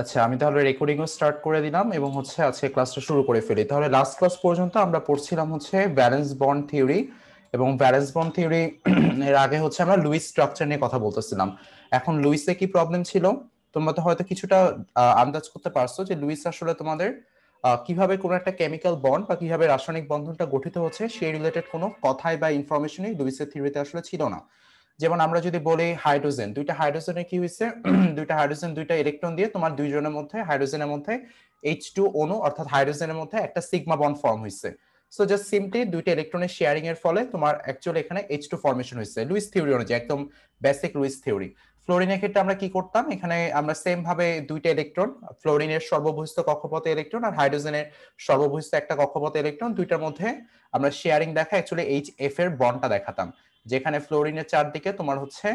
আচ্ছা, আমি তাহলে রেকর্ডিংও স্টার্ট করে দিলাম এবং হচ্ছে আজকে ক্লাসটা শুরু করে ফেলি। তাহলে লাস্ট ক্লাস পর্যন্ত আমরা পড়ছিলাম হচ্ছে ভ্যালেন্স বন্ড থিওরি, এবং ভ্যালেন্স বন্ড থিওরি এর আগে হচ্ছে আমরা লুইস স্ট্রাকচার নিয়ে কথা বলতেছিলাম। এখন লুইসে কি প্রবলেম ছিল তোমরা তো হয়তো কিছুটা আন্দাজ করতে পারছো যে লুইস আসলে তোমাদের কিভাবে কোনো একটা কেমিক্যাল বন্ড বা কিভাবে রাসায়নিক বন্ধনটা গঠিত হচ্ছে সেই রিলেটেড কোনো কথাই বা ইনফরমেশনই লুইসের থিওরিতে আসলে ছিল না। যেমন আমরা যদি বলি হাইড্রোজেন, দুইটা হাইড্রোজেনের কি হয়েছে, দুইটা হাইড্রোজেন দুইটা ইলেকট্রন দিয়ে তোমার দুইজনের মধ্যে হাইড্রোজেনের মধ্যে H2 অণু অর্থাৎ হাইড্রোজেনের মধ্যে একটা সিগমা বন্ড ফর্ম হয়েছে। সো জাস্ট সিম্পলি দুইটা ইলেকট্রনের শেয়ারিং এর ফলে তোমার অ্যাকচুয়ালি এখানে H2 ফর্মেশন হয়েছে লুইস থিওরি অনুযায়ী, একদম বেসিক লুইস থিওরি। ফ্লোরিনের ক্ষেত্রে আমরা কি করতাম, এখানে আমরা সেম ভাবে দুইটা ইলেকট্রন, ফ্লোরিনের সর্ববহিস্থ কক্ষপথে ইলেকট্রন আর হাইড্রোজেনের সর্ববহিস্থ একটা কক্ষপথে ইলেকট্রন, দুইটার মধ্যে আমরা শেয়ারিং দেখা অ্যাকচুয়ালি HF এর বন্ডটা দেখাতাম, যেখানে ফ্লোরিনের চারদিকে তোমার হচ্ছে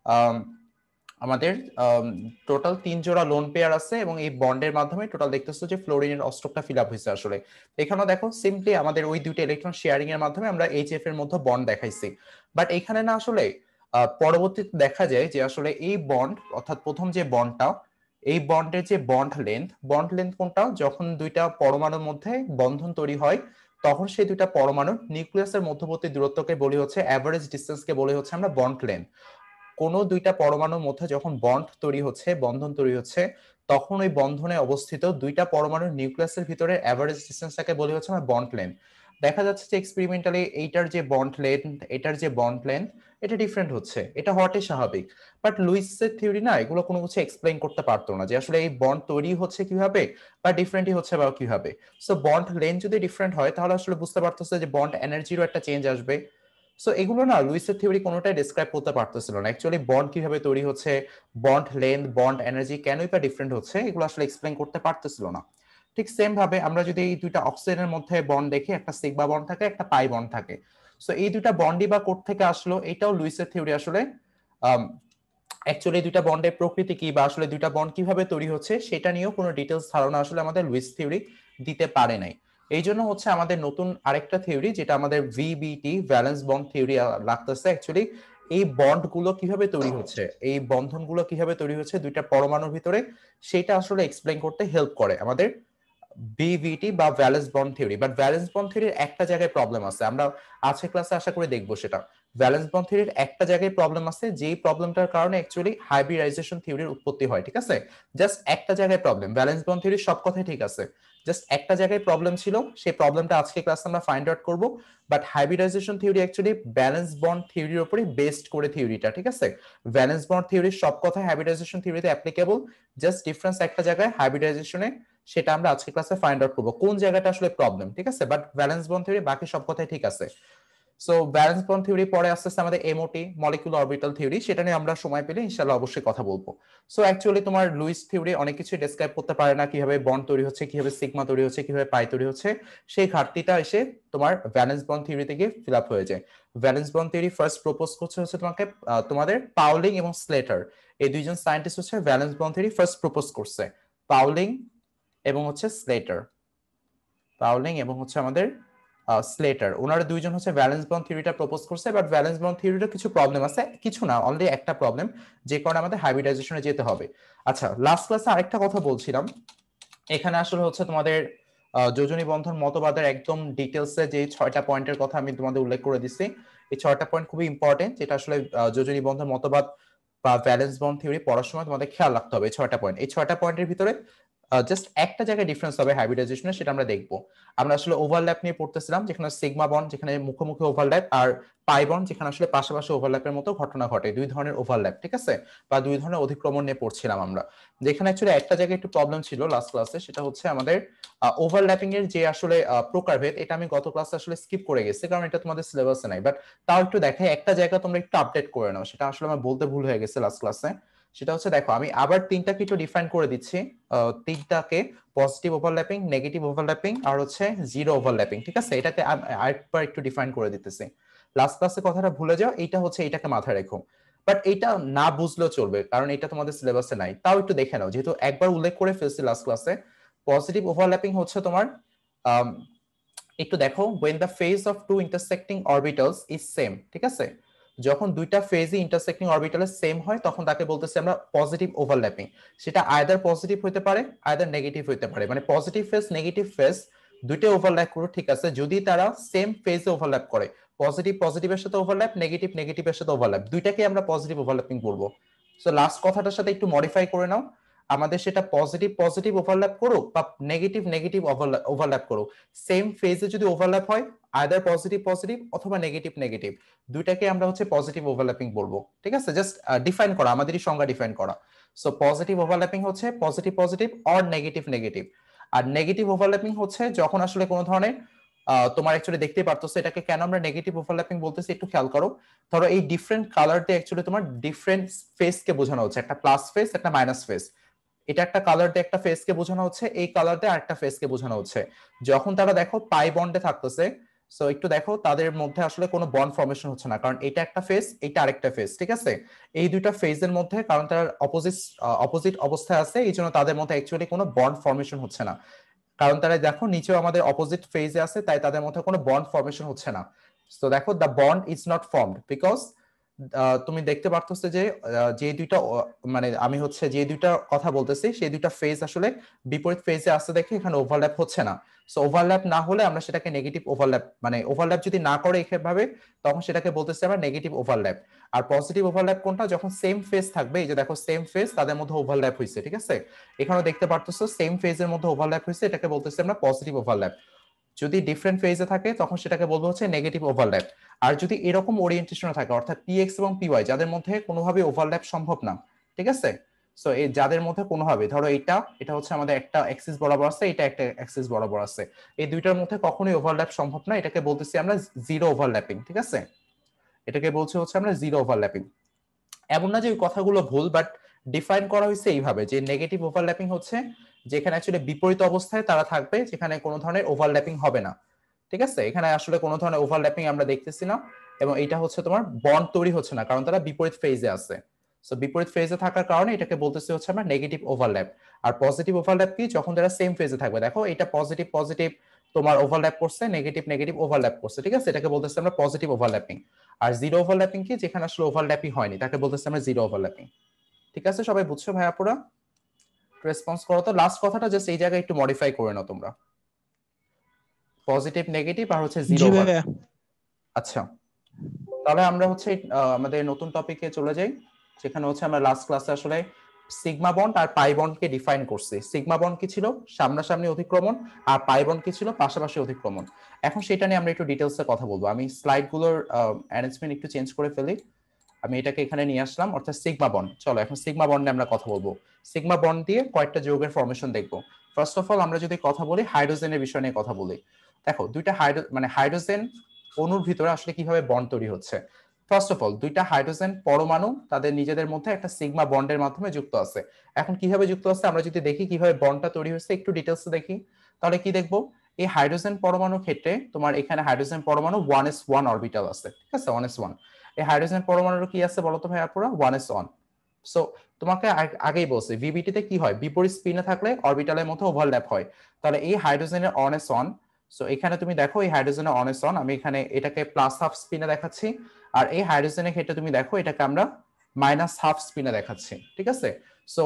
আম, আমাদের টোটাল 3 জোড়া লোন পেয়ার আছে এবং এই বন্ডের মাধ্যমে টোটাল দেখতেছো যে ফ্লোরিনের অষ্টকটা ফিল আপ হয়েছে আসলে। এখানেও দেখো সিম্পলি আমাদের ওই দুইটা ইলেকট্রন শেয়ারিং এর মাধ্যমে আমরা HF এর মধ্যে বন্ড দেখাইছি। বাট এখানে না আসলে পরবর্তীতে দেখা যায় যে আসলে এই বন্ড অর্থাৎ প্রথম যে বন্ডটা, এই বন্ডের যে বন্ড লেন্থ কোনটা, যখন দুইটা পরমাণুর মধ্যে বন্ধন তৈরি হয় তখন সেই দুইটা পরমাণুর নিউক্লিয়াসের মধ্যবর্তী দূরত্বকে বলি হচ্ছে অ্যাভারেজ ডিসটেন্সকে বলি হচ্ছে আমরা বন্ড লেন্থ। কোনো দুইটা পরমাণুর মধ্যে যখন বন্ড তৈরি হচ্ছে, বন্ধন তৈরি হচ্ছে, তখন ওই বন্ধনে অবস্থিত দুইটা পরমাণুর নিউক্লিয়াসের ভিতরে অ্যাভারেজ ডিসটেন্সটাকে বলি হচ্ছে আমরা বন্ড লেন্থ। দেখা যাচ্ছে যে এক্সপেরিমেন্টালি এইটার যে বন্ড লেন্থ, এটার যে বন্ড লেন্থ, এটা ডিফারেন্ট হচ্ছে, এটা হওয়াটাই স্বাভাবিক। বাট লুইসের থিওরি না এগুলো কোনো কিছু এক্সপ্লেইন করতে পারতো না যে আসলে এই বন্ড তৈরি হচ্ছে কিভাবে বা ডিফারেন্টই হচ্ছে বা কিভাবে। সো বন্ড লেন্থ যদি ডিফারেন্ট হয় তাহলে আসলে বুঝতে পারতেছে যে বন্ড এনার্জিরও একটা চেঞ্জ আসবে। সো এগুলো না লুইসের থিওরি কোনোটাই ডিসক্রাইব করতে পারতেছিল না অ্যাকচুয়ালি বন্ড কিভাবে তৈরি হচ্ছে, বন্ড লেন্থ, বন্ড এনার্জি কেনই বা ডিফারেন্ট হচ্ছে, এগুলো আসলে এক্সপ্লেন করতে পারতেছিল না। ঠিক সেম ভাবে আমরা যদি এই দুইটা অক্সিজেনের মধ্যে বন্ড দেখি, একটা সিগমা বন্ড থাকে একটা পাই বন্ড থাকে। সো এই দুইটা বন্ডই বা কোথা থেকে আসলো, এটাও লুইসের থিওরি আসলে অ্যাকচুয়ালি দুইটা বন্ডের প্রকৃতি কি বা আসলে দুইটা বন্ড কিভাবে তৈরি হচ্ছে সেটা নিয়েও কোনো ডিটেলস ধারণা আসলে আমাদের লুইস থিওরি দিতে পারে নাই। এই জন্য হচ্ছে আমাদের নতুন আরেকটা থিওরি যেটা আমাদের ভিবিটি ভ্যালেন্স বন্ড থিওরি লাগতেছে অ্যাকচুয়ালি এই বন্ড গুলো কিভাবে তৈরি হচ্ছে, এই বন্ধন গুলো কিভাবে তৈরি হচ্ছে দুইটা পরমাণুর ভিতরে, সেটা আসলে এক্সপ্লেন করতে হেল্প করে আমাদের বিভিটি বা valence bond theory. But valence bond থিওরির একটা জায়গায় প্রবলেম আছে, আমরা আজকের ক্লাসে আশা করে দেখবো সেটা। ভ্যালেন্স বন্ড থিওরির একটা জায়গায় প্রবলেম আছে, যেই প্রবলেমটার কারণে অ্যাকচুয়ালি হাইব্রিডাইজেশন থিওরির উৎপত্তি হয়, ঠিক আছে? জাস্ট একটা জায়গায় প্রবলেম, ভ্যালেন্স বন্ড থিওরির সব কথাই ঠিক আছে, জাস্ট একটা জায়গায় প্রবলেম ছিল, সেই প্রবলেমটা আজকে ক্লাসে আমরা ফাইন্ড আউট করব। But hybridization theory actually valence bond থিওরির উপরে বেসড করে থিওরিটা, ঠিক আছে? ভ্যালেন্স বন্ড থিওরির সব কথা হাইব্রিডাইজেশন থিওরিতে অ্যাপ্লিকেবল, জাস্ট ডিফারেন্স একটা জায়গায় হাইব্রিডাইজেশনে, সেটা আমরা আজকে ক্লাসে ফাইন্ড আউট করবো কোন জায়গাটা আসলে প্রবলেম, ঠিক আছে? বাট ভ্যালেন্স বন্ড থিওরি বাকি সব কথাই ঠিক আছে। সো ভ্যালেন্স বন্ড থিওরি পরে আস্তে আস্তে আমাদের এমওটি মলিকুলার অরবিটাল থিওরি, সেটা নিয়ে আমরা সময় পেলে ইনশাআল্লাহ অবশ্যই কথা বলবো। সো অ্যাকচুয়ালি তোমার লুইস থিওরি অনেক কিছু ডেসক্রাইব করতে পারে না, কিভাবে বন্ড তৈরি হচ্ছে, কিভাবে সিগমা তৈরি হচ্ছে, কিভাবে পাই তৈরি হচ্ছে, সেই ঘাটতিটা এসে তোমার ভ্যালেন্স বন্ড থিওরি থেকে ফিল আপ হয়ে যায়। Valence bond theory first propose করছে হচ্ছে তোমাকে তোমাদের পাউলিং এবং স্লেটার, এই দুইজন সায়েন্টিস্ট হচ্ছে valence bond theory first propose করছে। পাউলিং এবং হচ্ছে স্লেটার, পাউলিং এবং হচ্ছে আমাদের স্লেটার, ওনারা দুইজন হচ্ছে ভ্যালেন্স বন্ড থিওরিটা প্রপোজ করছে। বাট ভ্যালেন্স বন্ড থিওরিটা কিছু প্রবলেম আছে, কিছু না অলরেডি একটা প্রবলেম, যে কারণে আমাদের হাইব্রিডাইজেশনে যেতে হবে। আচ্ছা, লাস্ট ক্লাসে আরেকটা কথা বলছিলাম, এখানে আসলে হচ্ছে তোমাদের যোজনী বন্ধন মতবাদের একদম ডিটেলসে যে 6টা পয়েন্টের কথা আমি তোমাদের উল্লেখ করে দিচ্ছি, এই 6টা পয়েন্ট খুবই ইম্পর্টেন্ট, যেটা আসলে যোজনী বন্ধন মতবাদ বা ভ্যালেন্স বন্ড থিওরি পড়ার সময় তোমাদের খেয়াল রাখতে হবে। এই 6টা পয়েন্ট, এই 6টা পয়েন্টের ভিতরে জাস্ট একটা জায়গায় ডিফারেন্স হবে হাইব্রিডাইজেশনে, সেটা আমরা দেখবো। আমরা আসলে ওভারল্যাপ নিয়ে পড়তেছিলাম, যেখানে সিগমা বন্ড যেখানে মুখোমুখি ওভারল্যাপ, আর পাই বন্ড যেখানে আসলে পাশাপাশি ওভারল্যাপের মতো ঘটনা ঘটে, দুই ধরনের ওভারল্যাপ, ঠিক আছে? বা দুই ধরনের অধিক্রমণ নিয়ে পড়ছিলাম আমরা। যেখানে অ্যাকচুয়ালি একটা জায়গায় একটু প্রবলেম ছিল লাস্ট ক্লাসে, সেটা হচ্ছে আমাদের ওভারল্যাপিং এর যে আসলে প্রকারভেদ, এটা আমি গত ক্লাসে আসলে স্কিপ করে গেছি কারণ এটা তোমাদের সিলেবাসে নাই। বাট তাও একটু দেখাই, একটা জায়গা তোমরা একটু আপডেট করে নাও, সেটা আসলে আমার বলতে ভুল হয়ে গেছে লাস্ট ক্লাসে। সেটা হচ্ছে দেখো আমি আবার তিনটাকে একটু ডিফাইন করে দিচ্ছি, তিনটাকে, পজিটিভ ওভারল্যাপিং, নেগেটিভ ওভারল্যাপিং আর হচ্ছে জিরো ওভারল্যাপিং, ঠিক আছে? এটাকে আরেকবার একটু ডিফাইন করে দিতেছি। লাস্ট ক্লাসে কথাটা ভুলে যাও, এইটা হচ্ছে এটাকে মাথায় রেখো। বাট এটা না বুঝলেও চলবে কারণ এটা তোমাদের সিলেবাসে নাই, তাও একটু দেখে নাও যেহেতু একবার উল্লেখ করে ফেলছি লাস্ট ক্লাসে। পজিটিভ ওভারল্যাপিং হচ্ছে তোমার আম, একটু দেখো, when the phase of two intersecting orbitals is same, ঠিক আছে? যখন দুইটা ফেজই ইন্টারসেক্টিং অরবিটালে সেম হয় তখন তাকে বলতেছি আমরা পজিটিভ ওভারল্যাপিং। সেটা আইদার পজিটিভ হতে পারে আইদার নেগেটিভ হতে পারে, মানে পজিটিভ ফেজ নেগেটিভ ফেজ দুইটাই ওভারল্যাপ করে, ঠিক আছে, যদি তারা সেম ফেজে ওভারল্যাপ করে। পজিটিভ পজিটিভের সাথে ওভারল্যাপ, নেগেটিভ নেগেটিভের সাথে ওভারল্যাপ, দুইটাকে আমরা পজিটিভ ওভারল্যাপিং বলবো। সো লাস্ট কথাটার সাথে একটু মডিফাই করে নাও, আমাদের সেটা পজিটিভ পজিটিভ ওভারল্যাপ করুক বা নেগেটিভ নেগেটিভ ওভারল্যাপ করুক, সেম ফেজে যদি ওভারল্যাপ হয় আইদার পজিটিভ পজিটিভ অথবা নেগেটিভ নেগেটিভ, দুইটাকে আমরা হচ্ছে পজিটিভ ওভারল্যাপিং বলবো। ঠিক আছে, জাস্ট ডিফাইন করা, আমাদেরই সংজ্ঞা ডিফাইন করা। সো পজিটিভ ওভারল্যাপিং হচ্ছে positive positive or negative negative. আর নেগেটিভ ওভারল্যাপিং হচ্ছে যখন আসলে কোনো ধরনের তোমার অ্যাকচুয়ালি দেখতে পারতেছো এটাকে কেন আমরা নেগেটিভ ওভারল্যাপিং বলতেছি একটু খেয়াল করো। ধরো এই ডিফারেন্ট কালার দিয়ে অ্যাকচুয়ালি তোমার ডিফারেন্ট ফেস কে বোঝানো হচ্ছে, একটা প্লাস ফেস একটা মাইনাস ফেস। এটা একটা কালার দিয়ে একটা ফেস কে বোঝানো হচ্ছে, এই কালার দিয়ে আরেকটা ফেস কে বোঝানো হচ্ছে। যখন তারা দেখো পাই বন্ডে থাকতেছে, সো একটু দেখো তাদের মধ্যে আসলে কোনো বন্ড ফর্মেশন হচ্ছে না, কারণ এটা একটা ফেস এটা আরেকটা ফেস, ঠিক আছে। এই দুইটা ফেজের মধ্যে কারণ তারা অপোজিট অবস্থায় আছে, এই জন্য তাদের মধ্যে অ্যাকচুয়ালি কোনো বন্ড ফর্মেশন হচ্ছে না। কারণ তারা দেখো নিচেও আমাদের অপোজিট ফেজে আছে, তাই তাদের মধ্যে কোনো বন্ড ফর্মেশন হচ্ছে না। তো দেখো the bond is not formed because তুমি দেখতে পারতেছো যে যে দুইটা মানে আমি হচ্ছে যে দুইটা কথা বলতেছি সেই দুইটা ফেজ আসলে বিপরীত ফেজে আসছে দেখে এখানে ওভারল্যাপ হচ্ছে না। সো ওভারল্যাপ না হলে আমরা সেটাকে নেগেটিভ ওভারল্যাপ, মানে ওভারল্যাপ যদি না করে এভাবে তখন সেটাকে বলতেছি আমরা নেগেটিভ ওভারল্যাপ। আর পজিটিভ ওভারল্যাপ কোনটা, যখন সেম ফেজ থাকবে, এই যে দেখো সেম ফেজ তাদের মধ্যে ওভারল্যাপ হয়েছে, ঠিক আছে, এখানেও দেখতে পারতেছো সেম ফেজের মধ্যে ওভারল্যাপ হয়েছে, এটাকে বলতেছি আমরা পজিটিভ ওভারল্যাপ। যদি ডিফারেন্ট ফেজে থাকে তখন সেটাকে বলবো হচ্ছে নেগেটিভ ওভারল্যাপ। আর যদি এরকম ওরিয়েন্টেশন থাকে অর্থাৎ পিএক্স এবং পিওয়াই যাদের মধ্যে কোনোভাবে ওভারল্যাপ সম্ভব না, ঠিক আছে, সো এই যাদের মধ্যে কোনোভাবে ধরো এটা এটা হচ্ছে আমাদের একটা অ্যাক্সিস বরাবর আছে, এটা একটা অ্যাক্সিস বরাবর আছে, এই দুইটার মধ্যে কখনোই ওভারল্যাপ সম্ভব না, এটাকে বলতেছি আমরা জিরো ওভারল্যাপিং, ঠিক আছে, এটাকে বলছে হচ্ছে আমরা জিরো ওভারল্যাপিং। এমন না যে ওই কথাগুলো ভুল, বাট ডিফাইন করা হয়েছে এইভাবে যে নেগেটিভ ওভারল্যাপিং হচ্ছে যেখানে অ্যাকচুয়ালি বিপরীত অবস্থায় তারা থাকবে, যেখানে কোনো ধরনের ওভারল্যাপিং হবে না, ঠিক আছে, এখানে আসলে কোনো ধরনের ওভারল্যাপিং আমরা দেখতেছি না, এবং এটা হচ্ছে তোমার বন্ড তৈরি হচ্ছে না কারণ তারা বিপরীত ফেজে আছে। সো বিপরীত ফেজে থাকার কারণে এটাকে বলতেছি হচ্ছে আমরা নেগেটিভ ওভারল্যাপ। আর পজিটিভ ওভারল্যাপ কি, যখন তারা সেম ফেজে থাকবে, দেখো এটা পজিটিভ পজিটিভ তোমার ওভারল্যাপ করছে, নেগেটিভ নেগেটিভ ওভারল্যাপ করছে, ঠিক আছে, এটাকে বলতেছি আমরা পজিটিভ ওভারল্যাপিং। আর জিরো ওভারল্যাপিং কি, যেখানে আসলে ওভারল্যাপিং হয়নি তাকে বলতেছি আমরা জিরো ওভারল্যাপিং। ঠিক আছে, সবাই বুঝছো ভাইয়া পুরা? রেসপন্স করো তো, লাস্ট কথাটা জাস্ট এই জায়গায় একটু মডিফাই করে নাও তোমরা, পজিটিভ নেগেটিভ আর হচ্ছে জিরো জি ওভার। ভাইয়া। আচ্ছা, তাহলে আমরা হচ্ছে আমাদের নতুন টপিকে চলে যাই, যেখানে হচ্ছে আমরা লাস্ট ক্লাসে আসলে সিগমা বন্ড আর পাই বন্ডকে ডিফাইন করছি। সিগমা বন্ড কি ছিল, সামনাসামনি অতিক্রমণ, আর পাই বন্ড কি ছিল, পাশাপাশি অতিক্রমণ। এখন সেটা নিয়ে আমরা একটু ডিটেলসে কথা বলবো। আমি স্লাইডগুলোর অ্যারেঞ্জমেন্ট একটু চেঞ্জ করে ফেলি, আমি এটাকে এখানে নিয়ে আসলাম, অর্থাৎ সিগমা বন্ড। চলো এখন সিগমা বন্ড নিয়ে আমরা কথা বলবো। সিগমা বন্ড দিয়ে কয়েকটা যৌগের ফর্মেশন দেখবো। ফার্স্ট অফ অল আমরা যদি কথা বলি হাইড্রোজেনের বিষয় নিয়ে কথা বলি। দেখো দুইটা হাইড্রোজেন অণুর ভিতরে আসলে কিভাবে বন্ড তৈরি হচ্ছে। ফার্স্ট অফ অল দুইটা হাইড্রোজেন পরমাণু তাদের নিজেদের মধ্যে একটা সিগমা বন্ডের মাধ্যমে যুক্ত আছে। এখন কিভাবে যুক্ত আছে আমরা যদি দেখি কিভাবে বন্ডটা তৈরি হচ্ছে একটু ডিটেলসে দেখি, তাহলে কি দেখবো, এই হাইড্রোজেন পরমাণুর ক্ষেত্রে তোমার এখানে হাইড্রোজেন পরমাণু 1s1 অরবিটাল আছে, ঠিক আছে, 1s1। এই হাইড্রোজেন পরমাণুর কি আছে বলতো ভাই আপুরা, 1s1। সো তোমাকে আগেই বলছি ভিবিটি তে কি হয়, বিপরীত স্পিনে থাকলে অরবিটালের মধ্যে ওভারল্যাপ হয়। তাহলে এই হাইড্রোজেনের 1s1, সো এখানে তুমি দেখো এই হাইড্রোজেনের 1s1, আমি এখানে এটাকে প্লাস হাফ স্পিনে দেখাচ্ছি, আর এই হাইড্রোজেনের ক্ষেত্রে তুমি দেখো এটাকে আমরা মাইনাস হাফ স্পিনে দেখাচ্ছি, ঠিক আছে। সো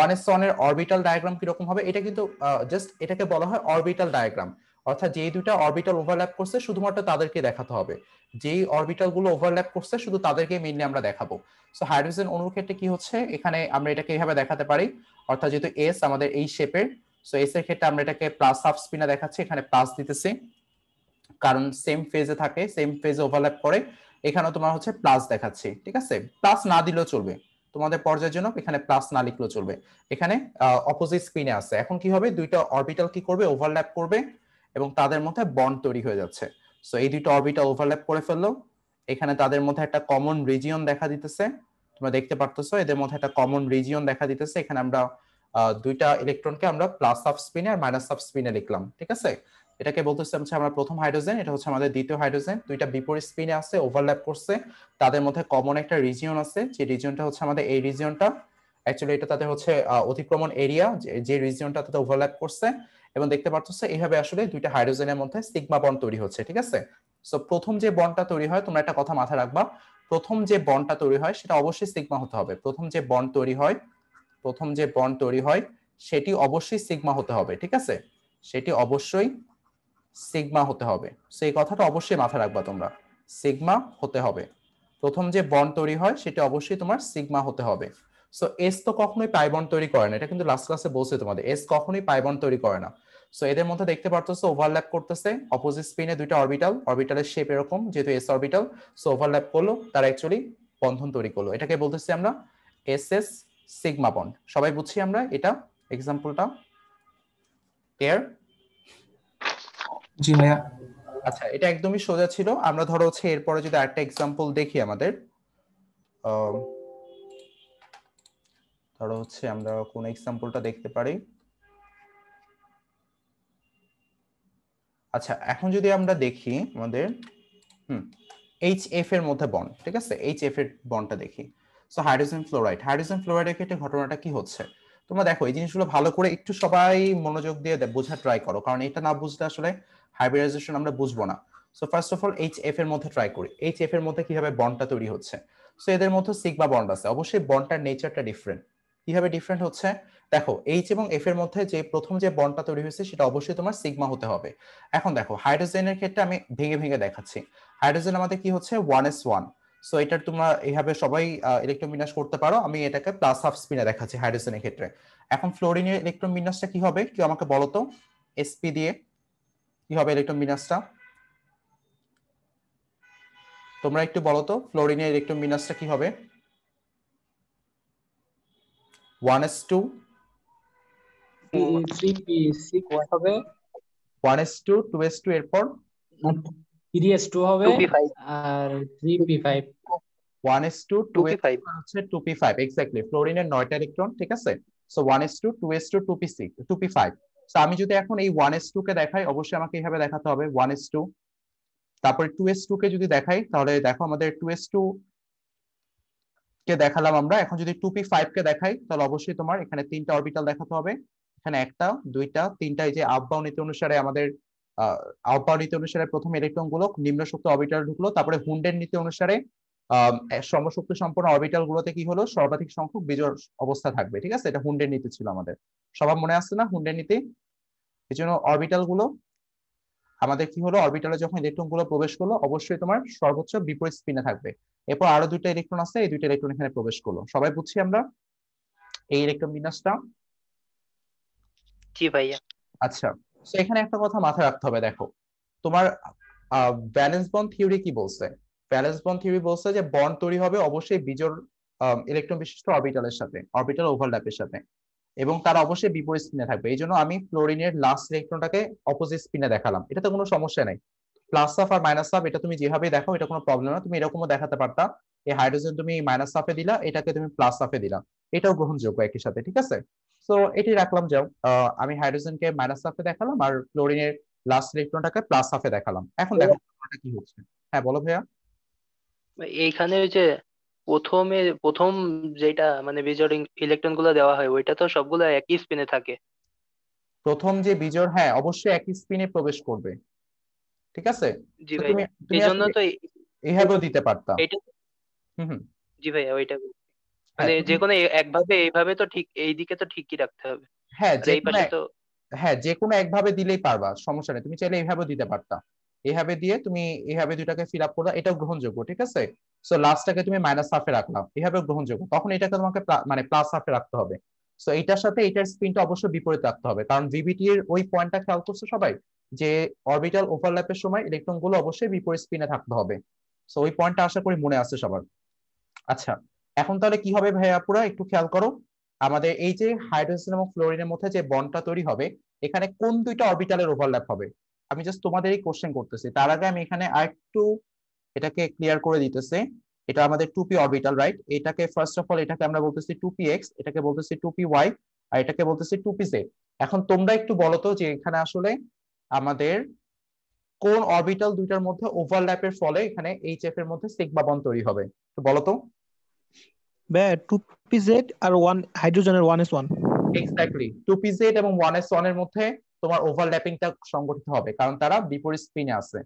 1s1 এর অরবিটাল ডায়াগ্রাম কিরকম হবে, এটা কিন্তু জাস্ট এটাকে বলা হয় অরবিটাল ডায়াগ্রাম, অর্থাৎ যেই দুইটা অরবিটাল ওভারল্যাপ করছে শুধুমাত্র তাদেরকে দেখাতে হবে, যেই অরবিটাল গুলো ওভারল্যাপ করছে শুধু তাদেরকে মেইনলি আমরা দেখাবো। সো হাইড্রোজেন অণুর ক্ষেত্রে কি হচ্ছে, এখানে আমরা এটাকে এইভাবে দেখাতে পারি, অর্থাৎ যেহেতু এস আমাদের এই শেপের, সো এস এর ক্ষেত্রে আমরা এটাকে প্লাস হাফ স্পিনে দেখাচ্ছি, এখানে প্লাস দিতেছি কারণ সেম ফেজে থাকে, সেম ফেজে ওভারল্যাপ করে, এখানেও তোমার হচ্ছে প্লাস দেখাচ্ছি, ঠিক আছে, প্লাস না দিলেও চলবে তোমাদের পর্যায়ের জন্য, এখানে প্লাস না লিখলেও চলবে। এখানে অপোজিট স্পিনে আছে, এখন কি হবে, দুইটা অরবিটাল কি করবে, ওভারল্যাপ করবে এবং তাদের মধ্যে বন্ড তৈরি হয়ে যাচ্ছে। সো এই দুইটা অরবিটাল ওভারল্যাপ করে ফেললো, এখানে তাদের মধ্যে একটা কমন রিজিয়ন দেখা দিতেছে, তোমরা দেখতে পারতেছো এদের মধ্যে একটা কমন রিজিয়ন দেখা দিতেছে। এখানে আমরা দুইটা ইলেকট্রনকে আমরা প্লাস হাফ স্পিনে আর মাইনাস হাফ স্পিনে লিখলাম, ঠিক আছে। এটাকে বলতেছে হচ্ছে আমরা প্রথম হাইড্রোজেন, এটা হচ্ছে আমাদের দ্বিতীয় হাইড্রোজেন, দুইটা বিপরীত স্পিনে আছে, ওভারল্যাপ করছে, তাদের মধ্যে কমন একটা রিজিয়ন আছে, যে রিজিয়নটা হচ্ছে আমাদের এই রিজিয়নটা, অ্যাকচুয়ালি এটা তাদের হচ্ছে অতিক্রমণ এরিয়া, যে রিজিয়নটা তাদের ওভারল্যাপ করছে, এবং দেখতে পাচ্ছ এইভাবে আসলে দুইটা হাইড্রোজেনের মধ্যে সিগমা বন্ড তৈরি হচ্ছে, ঠিক আছে। সো প্রথম যে বন্ডটা তৈরি হয় তোমরা একটা কথা মাথায় রাখবা, প্রথম যে বন্ডটা তৈরি হয় সেটা অবশ্যই সিগমা হতে হবে। প্রথম যে বন্ড তৈরি হয় সেটি অবশ্যই সিগমা হতে হবে, ঠিক আছে? সেটি অবশ্যই সিগমা হতে হবে। সেই কথাটা অবশ্যই মাথায় রাখবা তোমরা, সিগমা হতে হবে। প্রথম যে বন্ড তৈরি হয় সেটা অবশ্যই তোমার সিগমা হতে হবে। সো এস তো কখনোই পাই বন্ড তৈরি করে না, এটা কিন্তু লাস্ট ক্লাসে বলছে তোমাদের, এস কখনোই পাই বন্ড তৈরি করে না। সো এদের মধ্যে দেখতে পারতেছো ওভারল্যাপ করতেছে, অপোজিট স্পিনে দুইটা অরবিটাল, অরবিটালের শেপ এরকম, যেহেতু এস অরবিটাল, সো ওভারল্যাপ করলো, তারা অ্যাকচুয়ালি বন্ধন তৈরি করলো। এটাকে বলতেছি আমরা এস এস সিগমা বন্ড। সবাই বুঝছি আমরা এটা এক্সাম্পলটা? ক্লিয়ার? জি ভাইয়া। আচ্ছা, এটা একদমই সোজা ছিল। আমরা ধরো হচ্ছে এরপরে যদি আরেকটা এক্সাম্পল দেখি আমাদের, ধরো হচ্ছে আমরা কোন এক্সাম্পলটা দেখতে পারি। আচ্ছা, এখন যদি আমরা দেখি আমাদের এইচ এফ এর মধ্যে বন্ড, ঠিক আছে, এইচ এফ এর বন্ডটা দেখি। সো হাইড্রোজেন ফ্লোরাইডের ক্ষেত্রে ঘটনাটা কি হচ্ছে তোমরা দেখো, এই জিনিসগুলো ভালো করে একটু সবাই মনোযোগ দিয়ে বোঝার ট্রাই করো, কারণ এটা না বুঝলে আসলে হাইব্রিডাইজেশন আমরা বুঝবো না। So first of all H F এর মধ্যে ট্রাই করি, এইচ এফ এর মধ্যে কিভাবে বন্ডটা তৈরি হচ্ছে। সো এদের মধ্যে সিগমা বন্ড আছে, অবশ্যই বন্ডটার নেচারটা ডিফারেন্ট। কিভাবে ডিফারেন্ট হচ্ছে দেখো, এইচ এবং এফ এর মধ্যে যে প্রথম যে বন্ডটা তৈরি হয়েছে সেটা অবশ্যই তোমার সিগমা হতে হবে। এখন দেখো হাইড্রোজেনের ক্ষেত্রে আমি ভেঙে ভেঙে দেখাচ্ছি। হাইড্রোজেন আমাদের কি হচ্ছে 1s1, সো এটা তোমরা এইভাবে সবাই ইলেকট্রন বিন্যাস করতে পারো। আমি এটাকে প্লাস হাফ স্পিনে দেখাচ্ছি হাইড্রোজেনের ক্ষেত্রে। এখন ফ্লোরিনের ইলেকট্রন বিন্যাসটা কি হবে, কেউ আমাকে বলো তো, এসপি দিয়ে কি হবে ইলেকট্রন বিন্যাসটা? তোমরা একটু বলো তো, ফ্লোরিনের ইলেকট্রন বিন্যাসটা কি হবে? 1s2 3p6 হবে, 1s2 2s2 এরপর 3s2 হবে, 2p5 আর 3p5 1s2 2p5 হচ্ছে 2p5 এক্স্যাক্টলি। ফ্লোরিনের 9টা ইলেকট্রন, ঠিক আছে। So 1s2 2s2 2p6 2p5। So আমি যদি এখন এই 1s2 কে দেখাই, অবশ্যই আমাকে এইভাবে দেখাতে হবে 1s2। তারপরে 2s2 কে যদি দেখাই, তাহলে দেখো আমাদের 2s2 কে দেখালাম আমরা। এখন যদি 2p5 কে দেখাই, তাহলে অবশ্যই তোমার এখানে তিনটা অরবিটাল দেখাতে হবে। এখানে একটা, দুইটা, তিনটা। এই যে আপ-বাউন্ড নীতি অনুসারে আমাদের আপ-বাউন্ড নীতি অনুসারে প্রথম ইলেকট্রন গুলো নিম্ন শক্তি অরবিটাল ঢুকলো, তারপরে হুন্ডের নীতি অনুসারে সমশক্তি সম্পন্ন অরবিটাল গুলোতে কি হলো, সর্বাধিক সংখ্যক বিজোড় অবস্থা থাকবে, ঠিক আছে। এটা হুন্ডের নীতি ছিল আমাদের, সবার মনে আসছে না হুন্ডের নীতি? এই জন্য অরবিটাল গুলো আমাদের কি হলো, অরবিটালে যখন ইলেকট্রন গুলো প্রবেশ করলো অবশ্যই তোমার সর্বোচ্চ বিপরীত স্পিনে থাকবে। এরপর আরো দুইটা ইলেকট্রন আছে, এই দুইটা ইলেকট্রন এখানে প্রবেশ করলো। সবাই বুঝছি আমরা এই ইলেকট্রন বিন্যাসটা? জি ভাইয়া। আচ্ছা, তো এখানে একটা কথা মাথায় রাখতে হবে, দেখো তোমার ভ্যালেন্স বন্ড থিওরি কি বলছে? ভ্যালেন্স বন্ড থিওরি বলছে যে বন্ড তৈরি হবে অবশ্যই বিজোড় ইলেকট্রন বিশিষ্ট অরবিটালের সাথে, অরবিটাল ওভারল্যাপের সাথে, এবং তারা অবশ্যই বিপরীত স্পিনে থাকবে। এই জন্য আমি ফ্লোরিনের লাস্ট ইলেকট্রনটাকে অপোজিট স্পিনে দেখালাম, এটাতে কোনো সমস্যা নেই। প্লাস হাফ আর মাইনাস হাফ এটা তুমি যেভাবে দেখো এটা কোনো প্রবলেম না, তুমি এরকমও দেখাতে পারতা। এই হাইড্রোজেন তুমি মাইনাস হাফে দিলা, এটাকে তুমি প্লাস হাফে দিলা, এটাও গ্রহণযোগ্য একই সাথে, ঠিক আছে। তো এটি রাখলাম, যাও আমি হাইড্রোজেনকে মাইনাস হাফে দেখালাম আর ফ্লোরিনের লাস্ট ইলেকট্রনটাকে প্লাস হাফে দেখালাম। এখন দেখো কি হচ্ছে। হ্যাঁ বলো ভাইয়া। এইখানে ওই যে প্রথম যেটা মানে বিজোড় ইলেকট্রন গুলো দেওয়া হয় ওইটা তো সবগুলো একই স্পিনে থাকে। প্রথম যে বিজোড়, হ্যাঁ অবশ্যই একই স্পিনে প্রবেশ করবে, ঠিক আছে। জি তো তুমি ভাইয়া, তুমি এই জন্য আসলে তো এইভাবেও দিতে পারতা। এইটা। হুম হুম। জি ভাইয়া, ওইটা হ্যাঁ মানে যে তুমি, কোনো একভাবে এইভাবে তো ঠিক এই দিকে তো ঠিকই রাখতে হবে, হ্যাঁ আর যে এই কোনো পাশে তো। হ্যাঁ যে কোনো একভাবে দিলেই পারবা, সমস্যা নেই। তুমি চাইলে এইভাবেও দিতে পারতা, এইভাবে দিয়ে তুমি এইভাবে দুইটাকে ফিল আপ করলা, এটাও গ্রহণযোগ্য, ঠিক আছে। সো লাস্টটাকে তুমি মাইনাস হাফে রাখলাম, এভাবেও গ্রহণযোগ্য। তখন এটাকে তোমাকে মানে প্লাস হাফে রাখতে হবে। সো এটার সাথে এটার স্পিনটা অবশ্যই বিপরীত রাখতে হবে, কারণ ভিবিটি এর ওই পয়েন্টটা খেয়াল করছো সবাই, যে অরবিটাল ওভারল্যাপের সময় ইলেকট্রন গুলো অবশ্যই বিপরীত স্পিনে থাকতে হবে। সো ওই পয়েন্টটা আশা করি মনে আছে সবার। আচ্ছা, এখন তাহলে কি হবে ভাইয়া, পুরা একটু খেয়াল করো। আমাদের এই যে হাইড্রোজেন এবং ফ্লোরিনের মধ্যে যে বন্ডটা তৈরি হবে, এখানে কোন দুইটা অরবিটালের ওভারল্যাপ হবে? আমি জাস্ট তোমাদেরই কোশ্চেন করতেছি, তার আগে আমি এখানে আরেকটু এটাকে ক্লিয়ার করে দিতেছি। এটা আমাদের 2p অরবিটাল, রাইট? এটাকে ফার্স্ট অফ অল এটাকে আমরা বলতেছি 2px, এটাকে বলতেছি 2py, আর এটাকে বলতেছি 2pz। এখন তোমরা একটু বলো তো যে এখানে আসলে আমাদের কোন অরবিটাল দুইটার মধ্যে ওভারল্যাপের ফলে এখানে এইচএফ এর মধ্যে সিগমা বন্ড তৈরি হবে, তো বলো তো। ভাইয়া 2pz আর 1 হাইড্রোজেনের 1s1। এক্স্যাক্টলি, 2pz এবং 1s1 এর মধ্যে তোমার ওভারল্যাপিংটা সংগঠিত হবে, কারণ তারা বিপরীত স্পিনে আছে।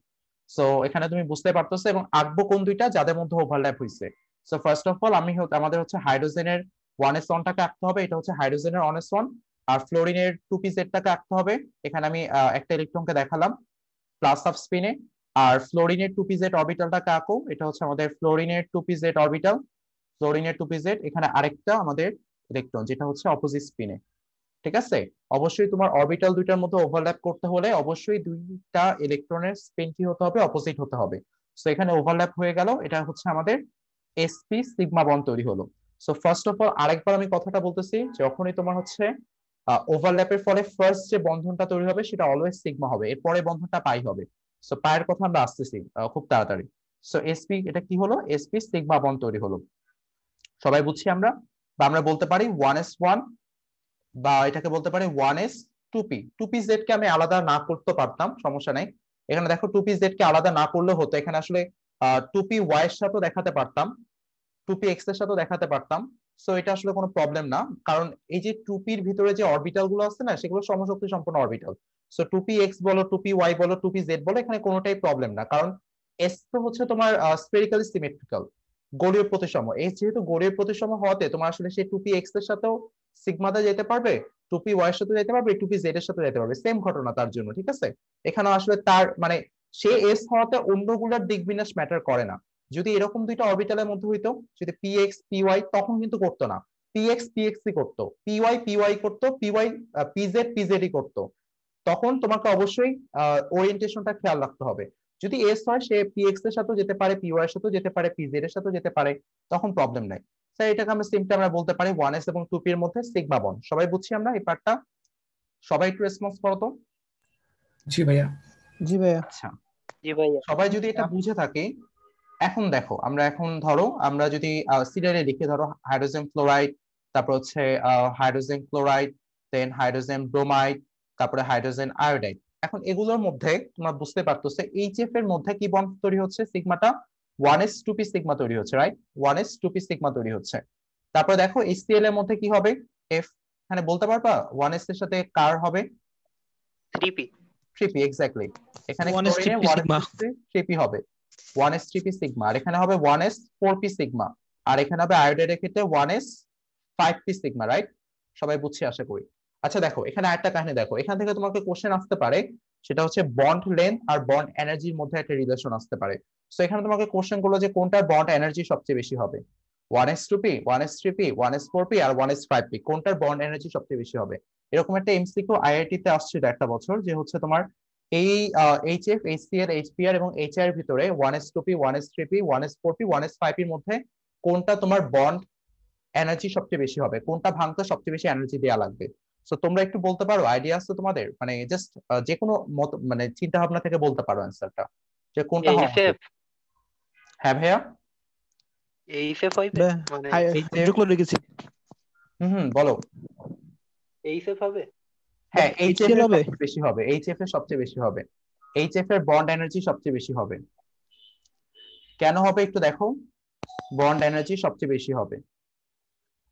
সো এখানে তুমি বুঝতে পারতেছো, এবং আঁকবো কোন দুইটা যাদের মধ্যে ওভারল্যাপ হয়েছে। সো ফার্স্ট অফ অল আমাদের হচ্ছে হাইড্রোজেনের 1s1টাকে আঁকতে হবে, এটা হচ্ছে হাইড্রোজেনের 1s1। আর ফ্লোরিনের 2p-টাকে আঁকতে হবে। এখানে আমি একটা ইলেকট্রনকে দেখালাম প্লাস হাফ স্পিনে। আর ফ্লোরিনের 2p-z অরবিটালটাকে আঁকো, এটা হচ্ছে আমাদের ফ্লোরিনের 2p-z অরবিটাল। ফ্লোরিনের 2p-z, এখানে আরেকটা আমাদের ইলেকট্রন যেটা হচ্ছে অপোজিট স্পিনে। ঠিক আছে, অবশ্যই তোমার অরবিটাল দুইটার মধ্যে ওভারল্যাপ করতে হলে অবশ্যই দুইটা ইলেকট্রনের স্পিন কি হতে হবে, অপোজিট হতে হবে। সো এখানে ওভারল্যাপ হয়ে গেল, এটা হচ্ছে আমাদের sp সিগমা বন্ড তৈরি হলো। সো ফার্স্ট অফ অল আরেকবার আমি কথাটা বলতেছি, যখনই তোমার হচ্ছে ওভারল্যাপের ফলে ফার্স্ট যে বন্ধনটা তৈরি হবে সেটা অলওয়েজ সিগমা হবে, এরপরে বন্ধনটা পাই হবে। সো পায়ের কথা আমরা আসতেছি খুব তাড়াতাড়ি। সো sp এটা কি হলো, sp সিগমা বন্ড তৈরি হলো। সবাই বুঝছি আমরা, বা আমরা বলতে পারি 1s1, বা এটাকে বলতে পারি 1s2p। 2p-z কে আমি আলাদা না করতে পারতাম, সমস্যা নাই। এখানে দেখো 2p-z কে আলাদা না করলে হতো, এখানে আসলে 2p-y এর সাথেও দেখাতে পারতাম, 2p-x এর সাথেও দেখাতে পারতাম। সো এটা আসলে কোনো প্রবলেম না, কারণ এই যে 2p-র ভিতরে যে অরবিটাল গুলো আছে না, সেগুলো সমশক্তি সম্পন্ন অরবিটাল। সো 2p-x বলো, 2p-y বলো, 2p-z বলো, এখানে কোনোটাই প্রবলেম না, কারণ s তো হচ্ছে তোমার স্ফেরিক্যালি সিমেট্রিক্যাল, গোলীয় প্রতিসম। s যেহেতু গোলীয় প্রতিসম হওয়াতে তোমার আসলে সেই 2p-x এর সাথেও সিগমাতে যেতে পারবে, 2p-y এর সাথে যেতে পারবে, 2p-z এর সাথে যেতে পারবে, সেম ঘটনা তার জন্য। ঠিক আছে, এখানে আসলে তার মানে সে s হওয়াতে অন্যগুলোর দিক বিন্যাস ম্যাটার করে না। যদি এরকম দুইটা অরবিটালের মধ্যে হইতো, যদি px py, তখন কিন্তু করতো না, px px ই করতো, py py করতো, py pz pz ই করতো। তখন তোমাকে অবশ্যই ওরিয়েন্টেশনটা খেয়াল রাখতে হবে। যদি এস হয়, সে px এর সাথেও যেতে পারে, py এর সাথেও যেতে পারে, pz এর সাথেও যেতে পারে, তখন প্রবলেম নাই। স্যার এটাকে আমরা সিম্পলি আমরা বলতে পারি 1s এবং 2p এর মধ্যে সিগমা বন্ড। সবাই বুঝছি আমরা এই পার্টটা? সবাই একটু রেসপন্স করো তো। জি ভাইয়া। জি ভাইয়া। আচ্ছা, জি ভাইয়া। সবাই যদি এটা বুঝে থাকে, এখন দেখো আমরা এখন ধরো আমরা যদি সিরিয়ালে লিখে, ধরো হাইড্রোজেন ফ্লোরাইড, তারপর হচ্ছে হাইড্রোজেন ক্লোরাইড, দেন হাইড্রোজেন ব্রোমাইড, তারপরে হাইড্রোজেন আয়োডাইড। এখন এগুলোর মধ্যে তোমরা বুঝতে পারতেছো এইচএফ এর মধ্যে কি বন্ড তৈরি হচ্ছে, সিগমাটা 1s2p সিগমা তৈরি হচ্ছে, রাইট? 1s2p সিগমা তৈরি হচ্ছে। তারপরে দেখো HCl এর মধ্যে কি হবে, এফ, এখানে বলতে পারবা 1s এর সাথে কার হবে? 3p। 3p, exactly. এখানে 1s3p ক্লোরিনে সিগমা। 1s3p হবে, 1s3p সিগমা। আর এখানে হবে 1s4p সিগমা। আর এখানে হবে আয়োডাইডের ক্ষেত্রে 1s5p সিগমা, রাইট? সবাই বুঝছি আশা করি। আচ্ছা দেখো এখানে একটা কাহিনী দেখো, এখান থেকে তোমাকে কোশ্চেন আসতে পারে, সেটা হচ্ছে বন্ড লেন্থ আর বন্ড এনার্জির মধ্যে একটা রিলেশন আসতে পারে। সো এখানে তোমাকে কোশ্চেন করলো যে কোনটার বন্ড এনার্জি সবচেয়ে বেশি হবে, 1s2p, 1s3p, 1s4p আর 1s5p, কোনটার বন্ড এনার্জি সবচেয়ে বেশি হবে? এরকম একটা এমসিকিউ আইআইটি তে আসছিল একটা বছর, যে হচ্ছে তোমার এই এইচএফ, এইচসিএল, এইচপিআর এবং এইচআই এর ভিতরে 1s2p, 1s3p, 1s4p, 1s5p এর মধ্যে কোনটা তোমার বন্ড এনার্জি সবচেয়ে বেশি হবে, কোনটা ভাঙতে সবচেয়ে বেশি এনার্জি দেওয়া লাগবে? সো তোমরা একটু বলতে পারো, আইডিয়া আছে তোমাদের? মানে জাস্ট যে কোনো মত মানে চিন্তা ভাবনা থেকে বলতে পারো অ্যান্সারটা, যে কোনটা হওয়া উচিত। এইচএফ। হ্যাঁ ভাইয়া। এইচএফ হইবে ভাইয়া, মানে এইচএফ, হাইড্রোক্লোরিক অ্যাসিড। বলো। এইচএফ হবে। হ্যাঁ, এইচএফ HCl এর হবে। সবচেয়ে বেশি হবে, এইচএফ এর সবচেয়ে বেশি হবে, এইচএফ এর বন্ড এনার্জি সবচেয়ে বেশি হবে। কেন হবে একটু দেখো, বন্ড এনার্জি সবচেয়ে বেশি হবে।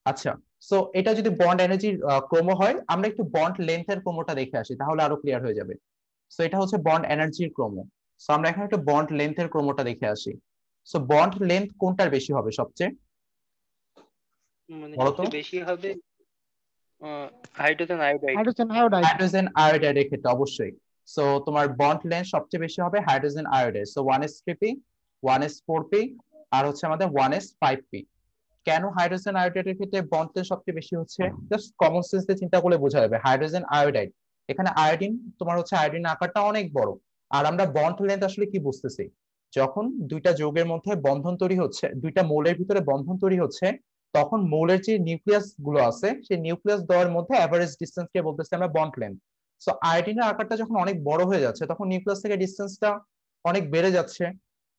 আচ্ছা, সো এটা যদি বন্ড এনার্জির ক্রম হয়, আমরা একটু বন্ড লেন্থের ক্রমটা দেখে আসি, তাহলে আরো ক্লিয়ার হয়ে যাবে। সো এটা হচ্ছে বন্ড এনার্জির ক্রম। সো আমরা এখানে একটু বন্ড লেন্থের ক্রমটা দেখে আসি। সো বন্ড লেন্থ কোনটার বেশি হবে সবচেয়ে, মানে বলো তো? সবচেয়ে বেশি হবে hydrogen iodide. Hydrogen iodide. Hydrogen আয়োডাইডের ক্ষেত্রে অবশ্যই। সো তোমার বন্ড লেন্থ সবচেয়ে বেশি হবে hydrogen iodide. So 1s3p, 1s4p আর হচ্ছে আমাদের 1s5p। কেন হাইড্রোজেন আয়োডাইডের ক্ষেত্রে বন্ড লেন্থ সবচেয়ে বেশি হচ্ছে, জাস্ট কমন সেন্স দিয়ে চিন্তা করলে বোঝা যাবে। হাইড্রোজেন আয়োডাইড, এখানে আয়োডিন, তোমার হচ্ছে আয়োডিনের আকারটা অনেক বড়। আর আমরা বন্ড লেন্থ আসলে কি বুঝতেছি, যখন দুইটা যৌগের মধ্যে বন্ধন তৈরি হচ্ছে, দুইটা মৌলের ভিতরে বন্ধন তৈরি হচ্ছে, তখন মৌলের যে নিউক্লিয়াস গুলো আছে, সেই নিউক্লিয়াস দ্বয়ের মধ্যে অ্যাভারেজ ডিসটেন্স কে বলতেছি আমরা বন্ড লেন্থ। সো আয়োডিনের আকারটা যখন অনেক বড় হয়ে যাচ্ছে, তখন নিউক্লিয়াস থেকে ডিসটেন্সটা অনেক বেড়ে যাচ্ছে,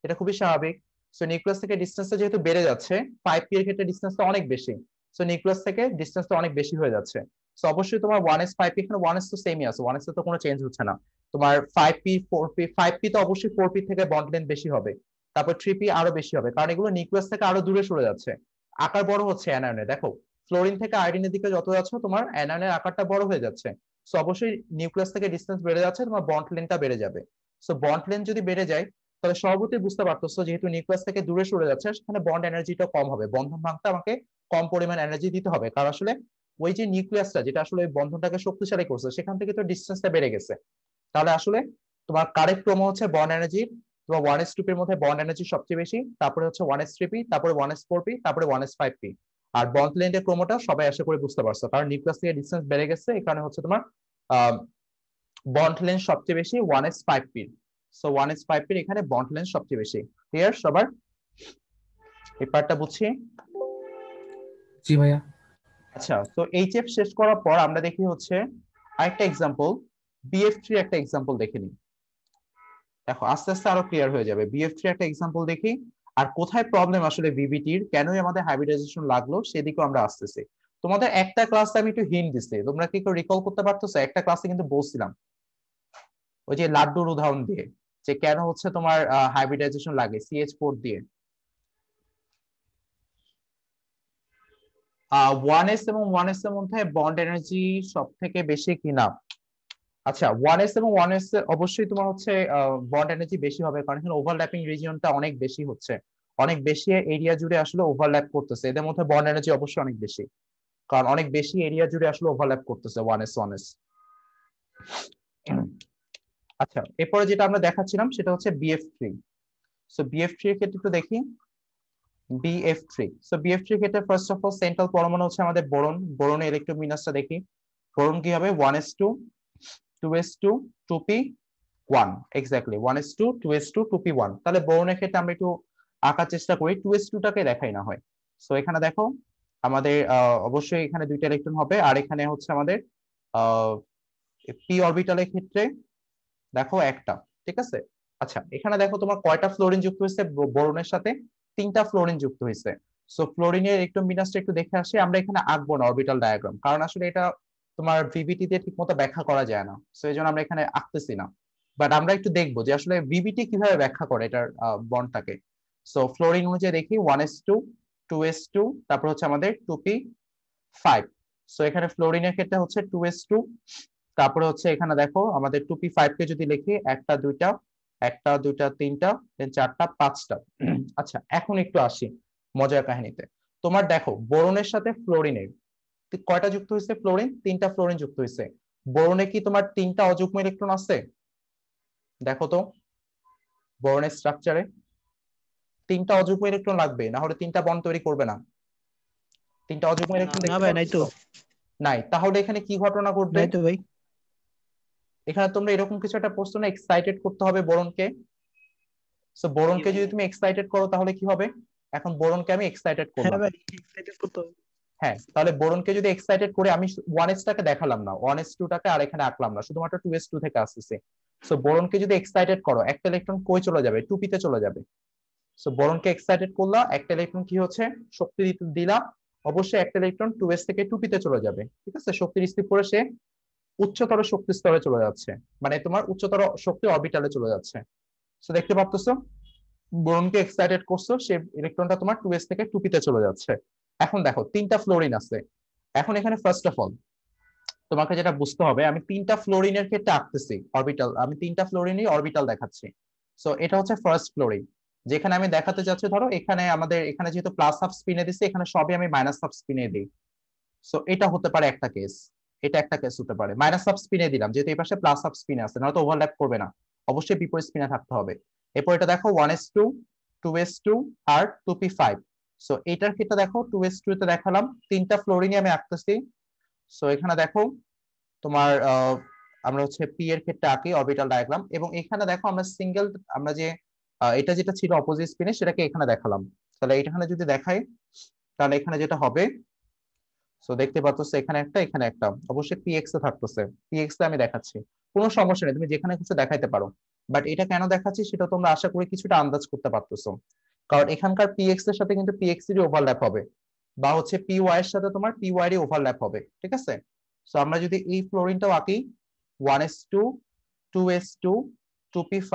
এটা খুবই স্বাভাবিক। সো নিউক্লিয়াস থেকে ডিসটেন্সটা যেহেতু বেড়ে যাচ্ছে, 5p এর ক্ষেত্রে ডিসটেন্সটা অনেক বেশি, সো নিউক্লিয়াস থেকে ডিসটেন্সটা অনেক বেশি হয়ে যাচ্ছে। সো অবশ্যই তোমার 1s5p, এখানে 1s তো সেমই আছে, 1s তো কোনো চেঞ্জ হচ্ছে না। তোমার 5p 4p, 5p তো অবশ্যই 4p থেকে বন্ড লেন্থ বেশি হবে, তারপর 3p আরো বেশি হবে, কারণ এগুলো নিউক্লিয়াস থেকে আরো দূরে সরে যাচ্ছে, আকার বড় হচ্ছে অ্যানায়নে। দেখো ফ্লোরিন থেকে আয়োডিনের দিকে যত যাচ্ছ, তোমার অ্যানায়নের আকারটা বড় হয়ে যাচ্ছে। সো অবশ্যই নিউক্লিয়াস থেকে ডিসটেন্স বেড়ে যাচ্ছে, তোমার বন্ড লেন্থটা বেড়ে যাবে। সো বন্ড লেন্থ যদি বেড়ে যায়, তাহলে স্বভাবতই বুঝতে পারতেছো যেহেতু নিউক্লিয়াস থেকে দূরে সরে যাচ্ছে সেখানে বন্ড এনার্জিটা কম হবে, বন্ধন ভাঙতে আমাকে কম পরিমাণ এনার্জি দিতে হবে, কারণ আসলে ওই যে নিউক্লিয়াসটা যেটা আসলে ওই বন্ধনটাকে শক্তিশালী করছে সেখান থেকে তো ডিস্টেন্সটা বেড়ে গেছে। তাহলে আসলে তোমার কারেক্ট ক্রম হচ্ছে বন্ড এনার্জি, তোমার 1s2p এর মধ্যে বন্ড এনার্জি সবচেয়ে বেশি, তারপরে হচ্ছে 1s3p, তারপরে 1s4p, তারপরে 1s5p। আর বন্ড লেন্থের ক্রমটা সবাই আশা করে বুঝতে পারছো, কারণ নিউক্লিয়াস থেকে ডিস্টেন্স বেড়ে গেছে, এই কারণে হচ্ছে তোমার বন্ড লেন্থ সবচেয়ে বেশি 1s5p। সো 1s5p এখানে বন্ড লেন্থ সবচেয়ে বেশি। ক্লিয়ার সবার? এই পার্টটা বুঝছি। জি ভাইয়া। আচ্ছা, তো এইচএফ শেষ করার পর আমরা দেখি হচ্ছে আরেকটা এক্সাম্পল, বিএফ3 একটা এক্সাম্পল দেখে নিই। দেখো আস্তে আস্তে আরো ক্লিয়ার হয়ে যাবে। বিএফ3 একটা এক্সাম্পল দেখি, আর কোথায় প্রবলেম আসলে ভিভিটির, কেনই আমাদের হাইব্রিডাইজেশন লাগলো সেদিকেও আমরা আসতেছি। তোমাদের একটা ক্লাসে আমি একটু হিন্ট দিচ্ছি, তোমরা কি কেউ রিকল করতে পারতেছো? একটা ক্লাসে কিন্তু বলছিলাম ওই যে লাড্ডুর উদাহরণ দিয়ে যে কেন হচ্ছে তোমার হাইব্রিডাইজেশন লাগে CH4 দিয়ে। 1s এবং 1s এর মধ্যে বন্ড এনার্জি সব থেকে বেশি কিনা? আচ্ছা, 1s এবং 1s অবশ্যই তোমার হচ্ছে বন্ড এনার্জি বেশি হবে, কারণ এখানে ওভারল্যাপিং রিজিয়নটা অনেক বেশি হচ্ছে, অনেক বেশি এরিয়া জুড়ে আসলে ওভারল্যাপ করতেছে, এদের মধ্যে বন্ড এনার্জি অবশ্যই অনেক বেশি, কারণ অনেক বেশি এরিয়া জুড়ে আসলে ওভারল্যাপ করতেছে 1s। আচ্ছা, এরপরে যেটা আমরা দেখাচ্ছিলাম সেটা হচ্ছে বিএফ3। সো বিএফ3 এর ক্ষেত্রে একটু দেখি বিএফ3। সো বিএফ3 এর ক্ষেত্রে ফার্স্ট অফ অল সেন্ট্রাল পরমাণু হচ্ছে আমাদের বোরন, বোরনের ইলেকট্রোবিন্যাসটা দেখি। বোরন কি হবে? 1s2 2s2 2p1, exactly 1s2 2s2 2p1। তাহলে বোরনের ক্ষেত্রে আমরা একটু আঁকার চেষ্টা করি, 2s2 টাকে দেখাই না হয়। সো এখানে দেখো আমাদের অবশ্যই এখানে দুইটা ইলেকট্রন হবে, আর এখানে হচ্ছে আমাদের পি অরবিটালের ক্ষেত্রে দেখো একটা, ঠিক আছে। আচ্ছা, এখানে দেখো তোমার কয়টা ফ্লোরিন যুক্ত হয়েছে বোরনের সাথে? 3টা ফ্লোরিন যুক্ত হয়েছে। সো ফ্লোরিনের ইলেকট্রন বিন্যাসটা একটু দেখে আসি। আমরা এখানে আঁকবো না অরবিটাল ডায়াগ্রাম, কারণ আসলে এটা তোমার ভিভিটি দিয়ে ঠিক মতো ব্যাখ্যা করা যায় না, সো এই জন্য আমরা এখানে আঁকতেছি না। বাট আমরা একটু দেখবো যে আসলে ভিভিটি কিভাবে ব্যাখ্যা করে এটার বন্ডটাকে। সো ফ্লোরিন অনুযায়ী দেখি 1s2 2s2, তারপর হচ্ছে আমাদের 2p5। সো এখানে ফ্লোরিনের ক্ষেত্রে হচ্ছে 2s2, তারপরে হচ্ছে এখানে দেখো আমাদের 2p5 কে যদি লিখি একটা দুইটা, একটা দুইটা তিনটা, দেন চারটা পাঁচটা। আচ্ছা, এখন একটু আসি মজার কাহিনীতে। তোমার দেখো বোরনের সাথে ফ্লোরিনের কয়টা যুক্ত হয়েছে? ফ্লোরিন 3টা ফ্লোরিন যুক্ত হয়েছে। বোরনে কি তোমার 3টা অযুগ্ম ইলেকট্রন আছে? দেখো তো বোরনের স্ট্রাকচারে 3টা অযুগ্ম ইলেকট্রন লাগবে, না হলে 3টা বন্ড তৈরি করবে না। 3টা অযুগ্ম ইলেকট্রন না দেখতে ভাই, নাই তো। পাচ্ছ? নাই। তাহলে এখানে কি ঘটনা ঘটবে? নাই তো ভাই। এখানে তোমরা এরকম কিছু একটা প্রশ্ন না, এক্সাইটেড করতে হবে বোরনকে। সো বোরনকে যদি তুমি এক্সাইটেড করো তাহলে কি হবে? এখন বোরনকে আমি এক্সাইটেড হ্যাঁ করলাম। ভাই, এক্সাইটেড করতে হবে। হ্যাঁ, তাহলে বোরনকে যদি এক্সাইটেড করে আমি 1s টাকে দেখালাম না, 1s2 টাকে আর এখানে আঁকলাম না, শুধুমাত্র 2s2 থেকে আসতেছে। সো বোরনকে যদি এক্সাইটেড করো একটা ইলেকট্রন কই চলে যাবে? 2p তে চলে যাবে। সো বোরনকে এক্সাইটেড করলা, একটা ইলেকট্রন কি হচ্ছে? শক্তি দিলা, অবশ্যই একটা ইলেকট্রন 2s থেকে 2p তে চলে যাবে, ঠিক আছে। শক্তির স্থির করে সে উচ্চতর শক্তি স্তরে চলে যাচ্ছে, মানে তোমার উচ্চতর শক্তি অরবিটালে চলে যাচ্ছে। সো দেখতে পাচ্ছো বোরনকে এক্সাইটেড করছো, সে ইলেকট্রনটা তোমার 2s থেকে 2p তে চলে যাচ্ছে। এখন দেখো 3টা ফ্লোরিন আছে। এখন এখানে ফার্স্ট অফ অল তোমাকে যেটা বুঝতে হবে, আমি 3টা ফ্লোরিনের ক্ষেত্রে আঁকতেছি অরবিটাল, আমি 3টা ফ্লোরিনই অরবিটাল দেখাচ্ছি। সো এটা হচ্ছে ফার্স্ট ফ্লোরিন, যেখানে আমি দেখাতে চাচ্ছি ধরো এখানে আমাদের এখানে যেহেতু প্লাস হাফ স্পিনে দিচ্ছি, এখানে সবই আমি মাইনাস হাফ স্পিনে দিই। সো এটা হতে পারে একটা কেস, এটা একটা কেস হতে পারে। মাইনাস হাফ স্পিনে দিলাম যেহেতু এই পাশে প্লাস হাফ স্পিনে আছে, নয়তো ওভারল্যাপ করবে না, অবশ্যই বিপরীত স্পিনে থাকতে হবে। এরপর এটা দেখো 1s2 2s2 আর 2p5। সো এটার ক্ষেত্রে দেখো 2s2 তে দেখালাম 3টা ফ্লোরিনই আমি আঁকতেছি। সো এখানে দেখো তোমার আমরা হচ্ছে পি এর ক্ষেত্রে আঁকি অরবিটাল ডায়াগ্রাম, এবং এখানে দেখো আমরা সিঙ্গেল, আমরা যে এটা যেটা ছিল অপোজিট স্পিনে সেটাকে এখানে দেখালাম। তাহলে এখানে যদি দেখাই তাহলে এখানে যেটা হবে, সো দেখতে পাচ্ছ এখানে একটা এখানে একটা, অবশ্যই পিএক্স এ থাকতেছে, পিএক্স এ আমি দেখাচ্ছি, কোনো সমস্যা নেই, তুমি যেখানে কিছু দেখাইতে পারো। বাট এটা কেন দেখাচ্ছি সেটা তোমরা আশা করি কিছুটা আন্দাজ করতে পারতেছো, কারণ এখানকার পিএক্স এর সাথে কিন্তু পিএক্স এর ওভারল্যাপ হবে, বা হচ্ছে পি ওয়াই এর সাথে তোমার পি ওয়াই এর ওভারল্যাপ হবে, ঠিক আছে। সো আমরা যদি এই ফ্লোরিনটাও আঁকি 1s2 2s2 2p5।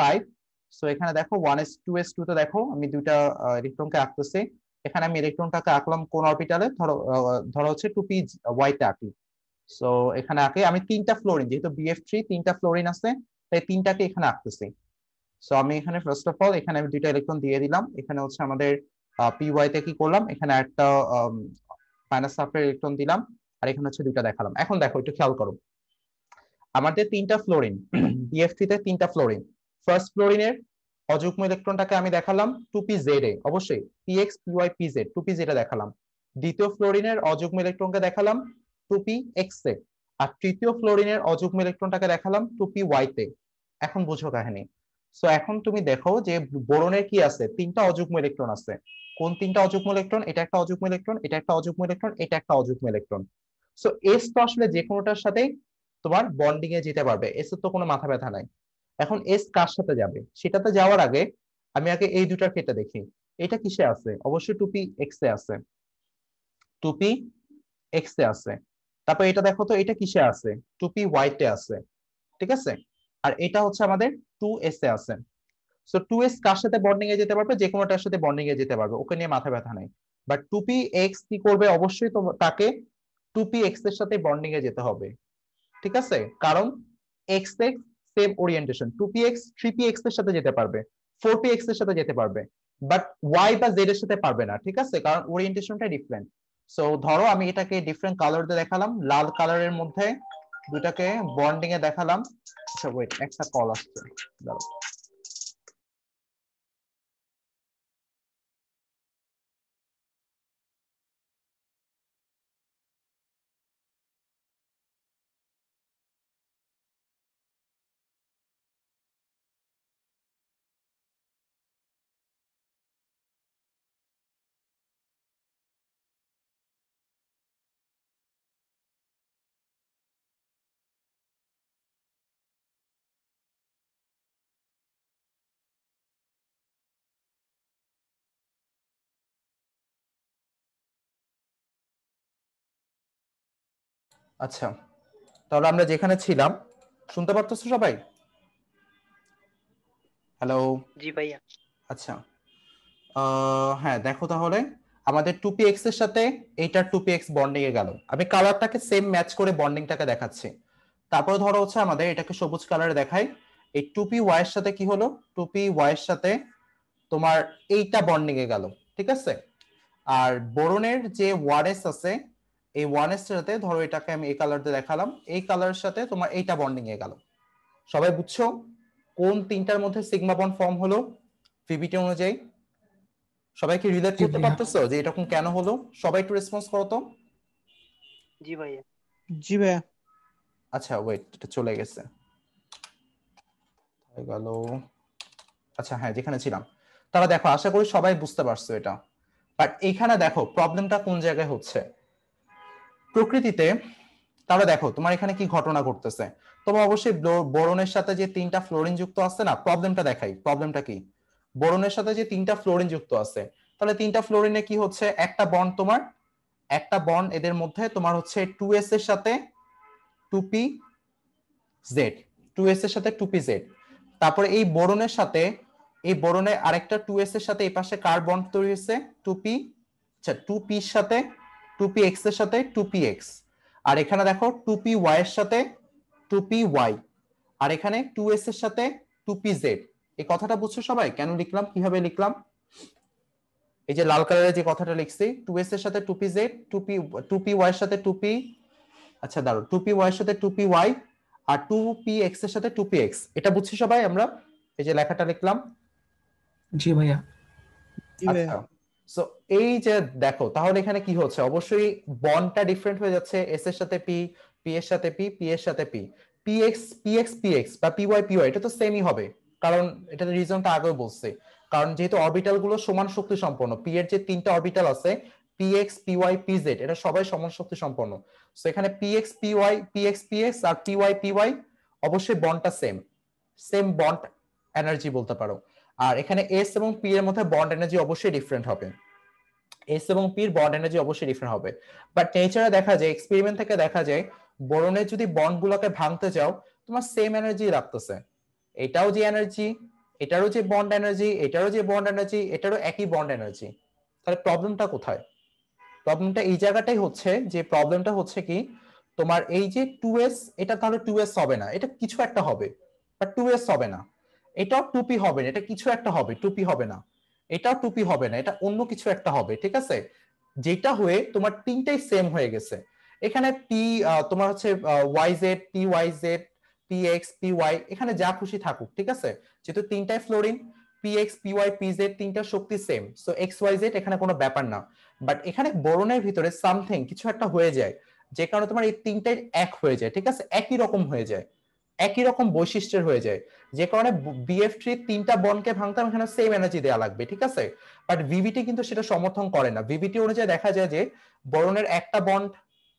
সো এখানে দেখো 1s2s2 তে দেখো আমি দুইটা ইলেকট্রনকে আঁকতেছি। এখানে আমি ইলেকট্রনটাকে আঁকলাম কোন অরবিটালে? ধরো ধরো হচ্ছে 2p ওয়াই তে আঁকি। সো এখানে আঁকি আমি 3টা ফ্লোরিন, যেহেতু বিএফ3 3টা ফ্লোরিন আছে তাই 3টাকে এখানে আঁকতেছি। সো আমি এখানে ফার্স্ট অফ অল এখানে আমি দুইটা ইলেকট্রন দিয়ে দিলাম। এখানে হচ্ছে আমাদের পিওয়াই তে কি করলাম, এখানে একটা মাইনাস হাফের ইলেকট্রন দিলাম, আর এখানে হচ্ছে দুইটা দেখালাম। এখন দেখো একটু খেয়াল করো, আমাদের তিনটা ফ্লোরিন, বিএফটি তে তিনটা ফ্লোরিন। ফার্স্ট ফ্লোরিনের অযুগ্ম ইলেকট্রনটাকে আমি দেখালাম 2p_Z এ, অবশ্যই px py pz 2p_Z এ দেখালাম। দ্বিতীয় ফ্লোরিনের অযুগ্ম ইলেকট্রনকে দেখালাম 2px এ, আর তৃতীয় ফ্লোরিনের অযুগ্ম ইলেকট্রনটাকে দেখালাম 2py তে। এখন বুঝো কাহিনী। সো এখন তুমি দেখো যে বোরনের কি আছে, তিনটা অযুগ্ম ইলেকট্রন আছে। কোন তিনটা অযুগ্ম ইলেকট্রন? এটা একটা অযুগ্ম ইলেকট্রন, এটা একটা অযুগ্ম ইলেকট্রন, এটা একটা অযুগ্ম ইলেকট্রন। সো এস তো আসলে যে কোনোটার সাথে তোমার বন্ডিং এ যেতে পারবে, এস এর তো কোনো মাথা ব্যথা নাই। এখন এস কার সাথে যাবে সেটাতে যাওয়ার আগে আমি আগে এই দুটার ক্ষেত্রে দেখি, এটা কিসে আছে? অবশ্যই 2px এ আছে, 2px এ আছে। তারপর এটা দেখো তো, এটা কিসে আছে? 2py তে আছে, ঠিক আছে। আর এটা হচ্ছে আমাদের 2s এ আছে। সো 2s কার সাথে বন্ডিং এ যেতে পারবে? যে কোনোটার সাথে বন্ডিং এ যেতে পারবে, ওকে নিয়ে মাথা ব্যথা নাই। বাট 2px কি করবে? অবশ্যই তাকে 2px এর সাথে বন্ডিং এ যেতে হবে, ঠিক আছে। কারণ x x same orientation, 2px 3px এর সাথে যেতে পারবে, 4px এর সাথে যেতে পারবে, বাট y বা z এর সাথে পারবে না, ঠিক আছে, কারণ ওরিয়েন্টেশনটা ডিফারেন্ট। সো ধরো আমি এটাকে ডিফারেন্ট কালার দিয়ে দেখালাম, লাল কালারের মধ্যে দুটাকে বন্ডিং এ দেখালাম। আচ্ছা ওয়েট, একটা কল আসছে, দাঁড়াও। আচ্ছা, তাহলে আমরা যেখানে ছিলাম, শুনতে পারতেছো সবাই? হ্যালো? জি ভাইয়া। আচ্ছা, হ্যাঁ দেখো তাহলে আমাদের 2px এর সাথে এইটার 2px বন্ডিং এ গেল। আমি কালারটাকে সেম ম্যাচ করে বন্ডিংটাকে দেখাচ্ছি। তারপরে ধরো হচ্ছে আমাদের এটাকে সবুজ কালারে দেখাই, এই 2py এর সাথে কি হলো? 2py এর সাথে তোমার এইটা বন্ডিং এ গেল, ঠিক আছে। আর বোরনের যে 1s আছে, এই 1s এর সাথে ধরো এটাকে আমি এই কালার দিয়ে দেখালাম, এই কালারের সাথে তোমার এইটা বন্ডিং এ গেল। সবাই বুঝছো কোন তিনটার মধ্যে সিগমা বন্ড ফর্ম হলো পিভিটি অনুযায়ী? সবাই কি রিলেট জি করতে ভাইয়া। পারতেছো যে এরকম কেন হলো? সবাই একটু রেসপন্স করো তো। জি ভাইয়া। জি ভাইয়া। আচ্ছা ওয়েট, এটা চলে গেছে, হয়ে গেল। আচ্ছা হ্যাঁ, যেখানে ছিলাম। তাহলে দেখো, আশা করি সবাই বুঝতে পারছো এটা। বাট এখানে দেখো প্রবলেমটা কোন জায়গায় হচ্ছে। প্রকৃতিতে তাহলে দেখো তোমার এখানে কি ঘটনা ঘটতেছে। তোমার অবশ্যই বোরনের সাথে যে তিনটা ফ্লোরিন যুক্ত আছে না, প্রবলেমটা দেখাই। প্রবলেমটা কি? বোরনের সাথে যে তিনটা ফ্লোরিন যুক্ত আছে, তাহলে তিনটা ফ্লোরিনে কি হচ্ছে? একটা বন্ড, তোমার একটা বন্ড এদের মধ্যে তোমার হচ্ছে 2s এর সাথে 2pz, 2s এর সাথে 2pz। তারপরে এই বোরনের সাথে, এই বোরনে আরেকটা 2s এর সাথে এই পাশে কার বন্ড তৈরি হয়েছে? 2p, আচ্ছা 2p এর সাথে 2px এর সাথে 2px। আর এখানে দেখো 2py এর সাথে 2py, আর এখানে 2s এর সাথে 2pz। এই কথাটা বুঝছো সবাই কেন লিখলাম, কিভাবে লিখলাম? এই যে লাল কালারের যে কথাটা লিখছি, 2s এর সাথে 2pz, 2py এর সাথে 2p, আচ্ছা দাঁড়ো, 2py এর সাথে 2py, আর 2px এর সাথে 2px। এটা বুঝছি সবাই আমরা? এই যে লেখাটা লিখলাম। জি ভাইয়া। জি ভাইয়া। আচ্ছা, সো এই যে দেখো তাহলে এখানে কি হচ্ছে, অবশ্যই বন্ডটা ডিফারেন্ট হয়ে যাচ্ছে, এস এর সাথে পি, পি এর সাথে পি, পি এর সাথে পি, পিএক্স পিএক্স পিএক্স বা পিওয়াই পিওয়াই, এটা তো সেমই হবে। কারণ এটার রিজনটা আগেও বলছি, কারণ যেহেতু অরবিটাল গুলো সমান শক্তি সম্পন্ন, পি এর যে তিনটা অরবিটাল আছে, পিএক্স পিওয়াই পিজেড, এটা সবাই সমান শক্তি সম্পন্ন। সো এখানে পিএক্স পিওয়াই পিএক্স পিএক্স আর পিওয়াই পিওয়াই, অবশ্যই বন্ডটা সেম, সেম বন্ড এনার্জি বলতে পারো। আর এখানে এস এবং পি এর মধ্যে বন্ড এনার্জি অবশ্যই ডিফারেন্ট হবে, এস এবং পি এর বন্ড এনার্জি অবশ্যই ডিফারেন্ট হবে। বাট নেচারে দেখা যায়, এক্সপেরিমেন্ট থেকে দেখা যায়, বোরনের যদি বন্ড গুলোকে ভাঙতে যাও, তোমার সেম এনার্জি রাখতেছে। এটাও যে এনার্জি, এটারও যে বন্ড এনার্জি, এটারও যে বন্ড এনার্জি, এটারও একই বন্ড এনার্জি। তাহলে প্রবলেমটা কোথায়? প্রবলেমটা এই জায়গাটাই হচ্ছে, যে প্রবলেমটা হচ্ছে কি, তোমার এই যে 2s, এটা তাহলে 2s হবে না, এটা কিছু একটা হবে, বাট 2s হবে না। এটাও টুপি হবে না, এটা কিছু একটা হবে, টুপি হবে না। এটাও টুপি হবে না, এটা অন্য কিছু একটা হবে, ঠিক আছে? যেটা হয়ে তোমার তিনটাই সেম হয়ে গেছে। এখানে পি তোমার হচ্ছে Y Z, P Y Z, P X, P Y, এখানে যা খুশি থাকুক, ঠিক আছে? যেহেতু তিনটাই fluorine, P X, P Y, P Z, তিনটা শক্তি same, so X Y Z এখানে কোনো ব্যাপার না। বাট এখানে বোরনের ভিতরে সামথিং কিছু একটা হয়ে যায়, যে কারণে তোমার এই তিনটাই এক হয়ে যায়, ঠিক আছে? একই রকম হয়ে যায়, একই রকম বৈশিষ্ট্যের হয়ে যায়, যে কারণে বিএফ3 তিনটা বন্ডকে ভাঙতে এখানে সেম এনার্জি দেওয়া লাগবে, ঠিক আছে? বাট ভিভিটি কিন্তু সেটা সমর্থন করে না। ভিভিটি অনুযায়ী দেখা যায় যে বোরনের একটা বন্ড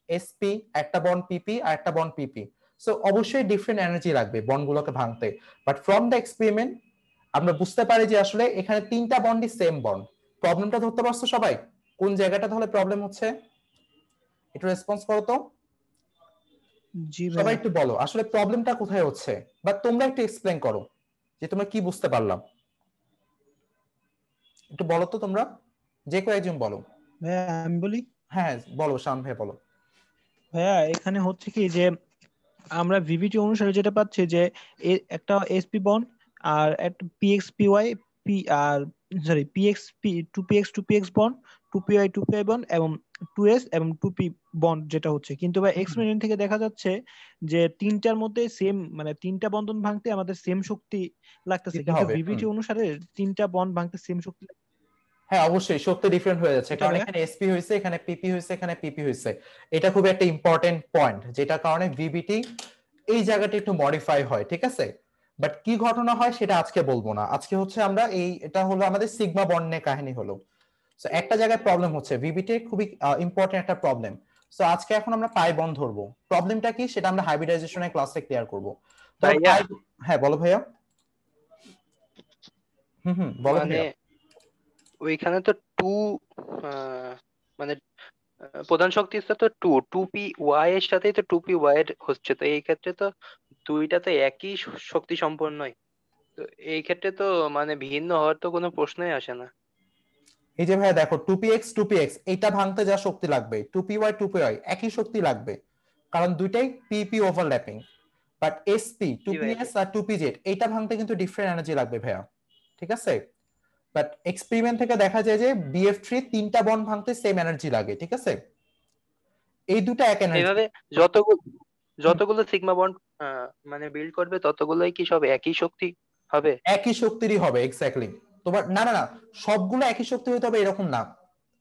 এসপি, একটা বন্ড পিপি, আর একটা বন্ড পিপি, সো অবশ্যই ডিফারেন্ট এনার্জি লাগবে বন্ডগুলোকে ভাঙতে। বাট ফ্রম দ্য এক্সপেরিমেন্ট আমরা বুঝতে পারি যে আসলে এখানে তিনটা বন্ডই সেম বন্ড। প্রবলেমটা ধরতে পারছো সবাই? কোন জায়গাটা তাহলে প্রবলেম হচ্ছে একটু রেসপন্স করো তো। জি সবাই ভাইয়া। একটু বলো আসলে প্রবলেমটা কোথায় হচ্ছে, বা তোমরা একটু এক্সপ্লেন করো যে তোমরা কি বুঝতে পারলাম। একটু বলো তো তোমরা, যে কেউ একজন বলো। ভাইয়া আমি বলি। হ্যাঁ বলো, শাম ভাই বলো। ভাইয়া এখানে হচ্ছে কি যে আমরা ভিভিটি অনুসারে যেটা পাচ্ছি যে একটা এসপি বন্ড আর একটা পিএক্স পিওয়াই পি আর sorry PX P two PX two PX bond, two pi bond এবং টু এস এবং টু পি বন্ড যেটা হচ্ছে। কিন্তু ভাই এক্সপেরিমেন্ট থেকে দেখা যাচ্ছে যে তিনটার মধ্যে সেম মানে তিনটা বন্ধন ভাঙতে আমাদের সেম শক্তি লাগতেছে, দিতে কিন্তু হবে। ভিভিটি অনুসারে তিনটা বন্ড ভাঙতে সেম শক্তি হ্যাঁ অবশ্যই শক্তি ডিফারেন্ট হয়ে যাচ্ছে, এটা কারণ ভাইয়া। এখানে এসপি হয়েছে, এখানে পিপি হয়েছে, এখানে পিপি হয়েছে। এটা খুব একটা ইম্পর্টেন্ট পয়েন্ট, যেটা কারণে ভিবিটি এই জায়গাটা একটু মডিফাই হয়, ঠিক আছে? বাট কি ঘটনা হয় সেটা আজকে বলবো না, আজকে হচ্ছে আমরা এটা হলো আমাদের সিগমা বন্ড নিয়ে কাহিনী হলো। সো একটা জায়গায় প্রবলেম হচ্ছে ভিবিটি, খুবই ইম্পর্টেন্ট একটা প্রবলেম। সো আজকে এখন আমরা পাই বন্ড ধরবো। প্রবলেমটা কি সেটা আমরা হাইব্রিডাইজেশনের ক্লাসে ক্লিয়ার করব। তো ভাইয়া হ্যাঁ বলো ভাইয়া। বলো মানে ভাইয়া। ওইখানে তো টু মানে প্রধান শক্তি হচ্ছে তো টু পি ওয়াই এর সাথেই তো টু পি ওয়াই এর হচ্ছে, তো এই ক্ষেত্রে তো দুইটা তো একই শক্তি সম্পন্নই। তো এই ক্ষেত্রে তো মানে ভিন্ন হওয়ার তো কোনো প্রশ্নই আসে না। এই যে ভাইয়া দেখো, টু পি এক্স এইটা ভাঙতে যা শক্তি লাগবে, টু পি ওয়াই একই শক্তি লাগবে, কারণ দুইটাই PP overlapping. But SP, two G P ভাই। এস আর টু পি জেড এইটা ভাঙতে কিন্তু ডিফারেন্ট এনার্জি লাগবে ভাইয়া, ঠিক আছে? বাট এক্সপেরিমেন্ট থেকে দেখা যায় যে বিএফ3 তিনটা বন্ড ভাঙতে সেম এনার্জি লাগে, ঠিক আছে? এই দুটো এক এনার্জি। এইভাবে যতগুলো যতগুলো সিগমা বন্ড মানে বিল্ড করবে ততগুলোই কি সব একই শক্তি হবে? একই শক্তিরই হবে, এক্স্যাক্টলি। তোমার না না না, সবগুলো একই শক্তি হতে হবে এরকম না,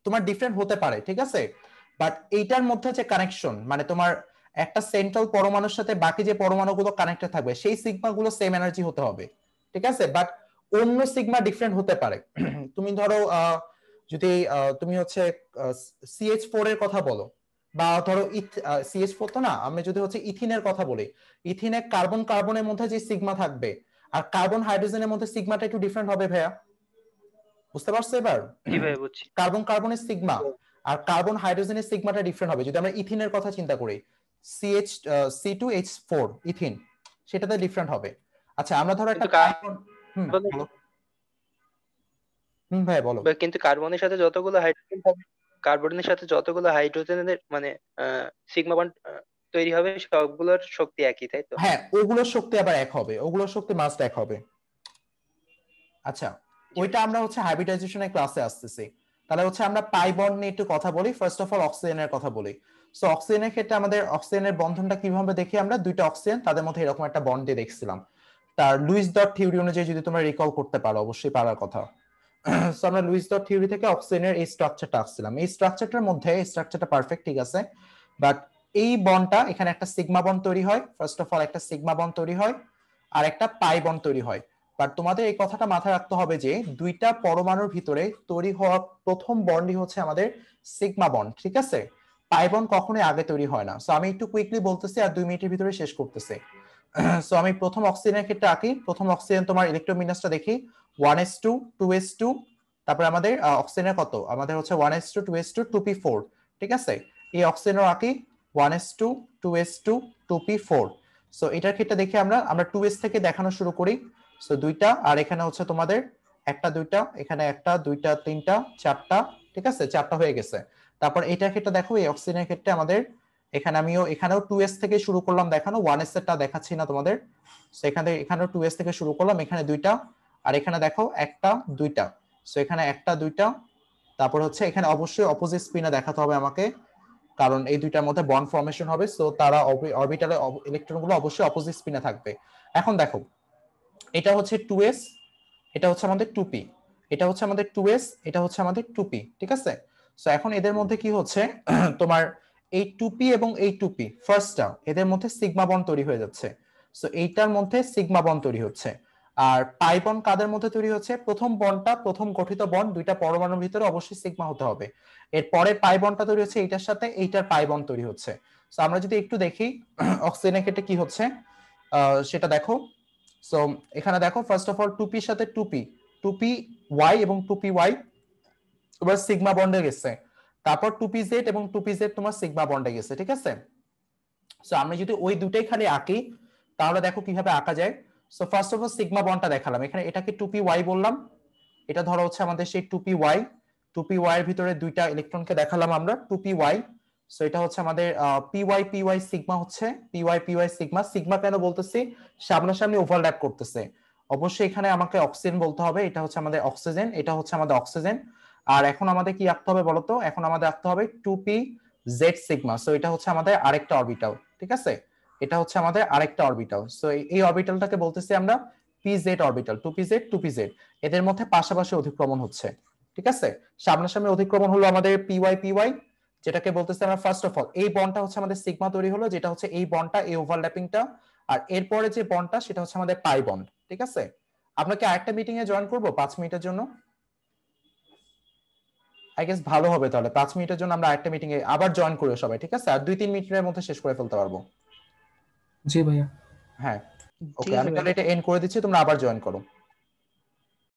তোমার ডিফারেন্ট হতে পারে, ঠিক আছে? বাট এইটার মধ্যে যে কানেকশন, মানে তোমার একটা সেন্ট্রাল পরমাণুর সাথে বাকি যে পরমাণুগুলো কানেক্টেড থাকবে সেই সিগমা গুলো সেম এনার্জি হতে হবে, ঠিক আছে? বাট অন্য সিগমা ডিফারেন্ট হতে পারে। তুমি ধরো যদি তুমি হচ্ছে CH4 এর কথা বলো, বা ধরো CH4 তো না, আমি যদি হচ্ছে ইথিনের কথা বলি, ইথিনে কার্বন কার্বনের মধ্যে যে সিগমা থাকবে আর কার্বন হাইড্রোজেনের মধ্যে সিগমাটা একটু ডিফারেন্ট হবে ভাইয়া, বুঝতে পারছো এবার? জি ভাই বুঝছি। কার্বন কার্বনের সিগমা আর কার্বন হাইড্রোজেনের সিগমাটা ডিফারেন্ট হবে। যদি আমরা ইথিনের কথা চিন্তা করি, C2H4 ইথিন, সেটাতে ডিফারেন্ট হবে। আচ্ছা আমরা ধরো একটা কিন্তু কার্বন, কার্বনের বলো। ভাই বলো। কিন্তু কার্বনের সাথে যতগুলো হাইড্রোজেন থাকবে, কার্বনের সাথে যতগুলো হাইড্রোজেনের মানে সিগমা বন্ড তৈরি হবে সবগুলোর শক্তি একই, তাই তো? হ্যাঁ ওগুলোর শক্তি আবার এক হবে, ওগুলোর শক্তি মাস্ট এক হবে। আচ্ছা জি ভাই। ওইটা আমরা হচ্ছে হাইব্রিডাইজেশনের ক্লাসে আসতেছি। তাহলে হচ্ছে আমরা পাই বন্ড নিয়ে একটু কথা বলি। ফার্স্ট অফ অল অক্সিজেনের কথা বলি। সো অক্সিজেনের ক্ষেত্রে আমাদের অক্সিজেনের বন্ধনটা কিভাবে দেখি আমরা, দুইটা অক্সিজেন তাদের মধ্যে এরকম একটা বন্ড দিয়ে দেখছিলাম। তার লুইস ডট থিওরি অনুযায়ী যদি তোমরা রিকল করতে পারো, অবশ্যই পারার কথা। সো আমরা লুইস ডট থিওরি থেকে অক্সিজেনের এই স্ট্রাকচারটা আসছিলাম। এই স্ট্রাকচারটার মধ্যে স্ট্রাকচারটা পারফেক্ট, ঠিক আছে, বাট এই বন্ডটা এখানে একটা সিগমা বন্ড তৈরি হয়। ফার্স্ট অফ অল একটা সিগমা বন্ড তৈরি হয় আর একটা পাই বন্ড তৈরি হয়। বাট তোমাদের এই কথাটা মাথায় রাখতে হবে যে দুইটা পরমাণুর ভিতরে তৈরি হওয়া প্রথম বন্ডই হচ্ছে আমাদের সিগমা বন্ড, ঠিক আছে? পাই বন্ড কখনোই আগে তৈরি হয় না। সো আমি একটু কুইকলি বলতেছি আর 2 মিনিটের ভিতরে শেষ করতেছি। সো আমি প্রথম অক্সিজেনের ক্ষেত্রে আঁকি। প্রথম অক্সিজেন তোমার ইলেকট্রোবিন্যাসটা দেখি 1s2 2s2, তারপরে আমাদের অক্সিজেনের কত, আমাদের হচ্ছে 1s2 2s2 2p4, ঠিক আছে? এই অক্সিজেনও আঁকি 1s2 2s2 2p4। সো এটার ক্ষেত্রে দেখি আমরা 2s থেকে দেখানো শুরু করি। সো দুইটা, আর এখানে হচ্ছে তোমাদের একটা দুইটা, এখানে একটা দুইটা তিনটা চারটা, ঠিক আছে, চারটা হয়ে গেছে। তারপর এটার ক্ষেত্রে দেখো, এই অক্সিজেনের ক্ষেত্রে আমাদের এখানেও 2s থেকে শুরু করলাম দেখানো, 1s এরটা দেখাচ্ছি না তোমাদের। সো এখানেও 2s থেকে শুরু করলাম, এখানে দুইটা, আর এখানে দেখো একটা দুইটা। সো এখানে একটা দুইটা, তারপর হচ্ছে এখানে অবশ্যই অপোজিট স্পিনে দেখাতে হবে আমাকে, কারণ এই দুইটার মধ্যে বন্ড ফর্মেশন হবে, সো তারা অরবিটালে ইলেকট্রনগুলো অবশ্যই অপোজিট স্পিনে থাকবে। এখন দেখো এটা হচ্ছে 2s, এটা হচ্ছে আমাদের 2p, এটা হচ্ছে আমাদের 2s, এটা হচ্ছে আমাদের 2p, ঠিক আছে। সো এখন এদের মধ্যে কি হচ্ছে তোমার এই 2p এবং এই 2p ফার্স্টটা, এদের মধ্যে সিগমা বন্ড তৈরি হয়ে যাচ্ছে। সো এইটার মধ্যে সিগমা বন্ড তৈরি হচ্ছে। আর পাই বন্ড কাদের মধ্যে তৈরি হচ্ছে? প্রথম বন্ডটা, প্রথম গঠিত বন্ড দুইটা পরমাণুর ভিতরে অবশ্যই সিগমা হতে হবে। এরপরে পাই বন্ডটা তৈরি হচ্ছে এইটার সাথে, এইটার পাই বন্ড তৈরি হচ্ছে। সো আমরা যদি একটু দেখি অক্সিজেনের ক্ষেত্রে কি হচ্ছে সেটা দেখো। সো এখানে দেখো ফার্স্ট অফ অল 2p এর সাথে 2py এবং 2py তোমার সিগমা বন্ডে গেছে, তারপর 2pz এবং 2pz তোমার সিগমা বন্ডে গেছে, ঠিক আছে। সো আমরা যদি ওই দুটাই খালি আঁকি তাহলে দেখো কিভাবে আঁকা যায়। So first of all sigma বন্ডটা দেখালাম, এখানে এটাকে 2py বললাম, এটা ধরো হচ্ছে আমাদের সেই 2py, 2py এর ভিতরে দুইটা ইলেকট্রনকে দেখালাম আমরা 2py। সো এটা হচ্ছে আমাদের py সিগমা, হচ্ছে py সিগমা। সিগমা কেন বলতেছি? সামনাসামনি ওভারল্যাপ করতেছে, অবশ্যই এখানে আমাকে অক্সিজেন বলতে হবে, এটা হচ্ছে আমাদের অক্সিজেন, এটা হচ্ছে আমাদের অক্সিজেন। আর এখন আমাদের কি আঁকতে হবে বলতো? এখন আমাদের আঁকতে হবে 2pz সিগমা। সো এটা হচ্ছে আমাদের আরেকটা অরবিটাল, ঠিক আছে, এটা হচ্ছে আমাদের আরেকটা অরবিটাল। সো এই অরবিটালটাকে বলতেছি আমরা pz অরবিটাল, 2pz। এদের মধ্যে পাশাপাশি অধিক্রমণ হচ্ছে, ঠিক আছে। সামনাসামনি অধিক্রমণ হলো আমাদের py, যেটাকে বলতেছি আমরা ফার্স্ট অফ অল এই বন্ডটা হচ্ছে আমাদের সিগমা তৈরি হলো, যেটা হচ্ছে এই বন্ডটা, এই ওভারল্যাপিংটা। আর এরপরে যে বন্ডটা সেটা হচ্ছে আমাদের পাই বন্ড, ঠিক আছে। আপনাকে আরেকটা মিটিং এ জয়েন করবো 5 মিনিটের জন্য, আই গেস ভালো হবে। তাহলে 5 মিনিটের জন্য আমরা আরেকটা মিটিং এ আবার জয়েন করি সবাই, ঠিক আছে। আর 2-3 মিনিটের মধ্যে শেষ করে ফেলতে পারবো। জি ভাইয়া। হ্যাঁ, ঠিক ওকে, আছে আমি ভাই। তাহলে এটা এন্ড করে দিচ্ছি, তোমরা আবার জয়েন করো।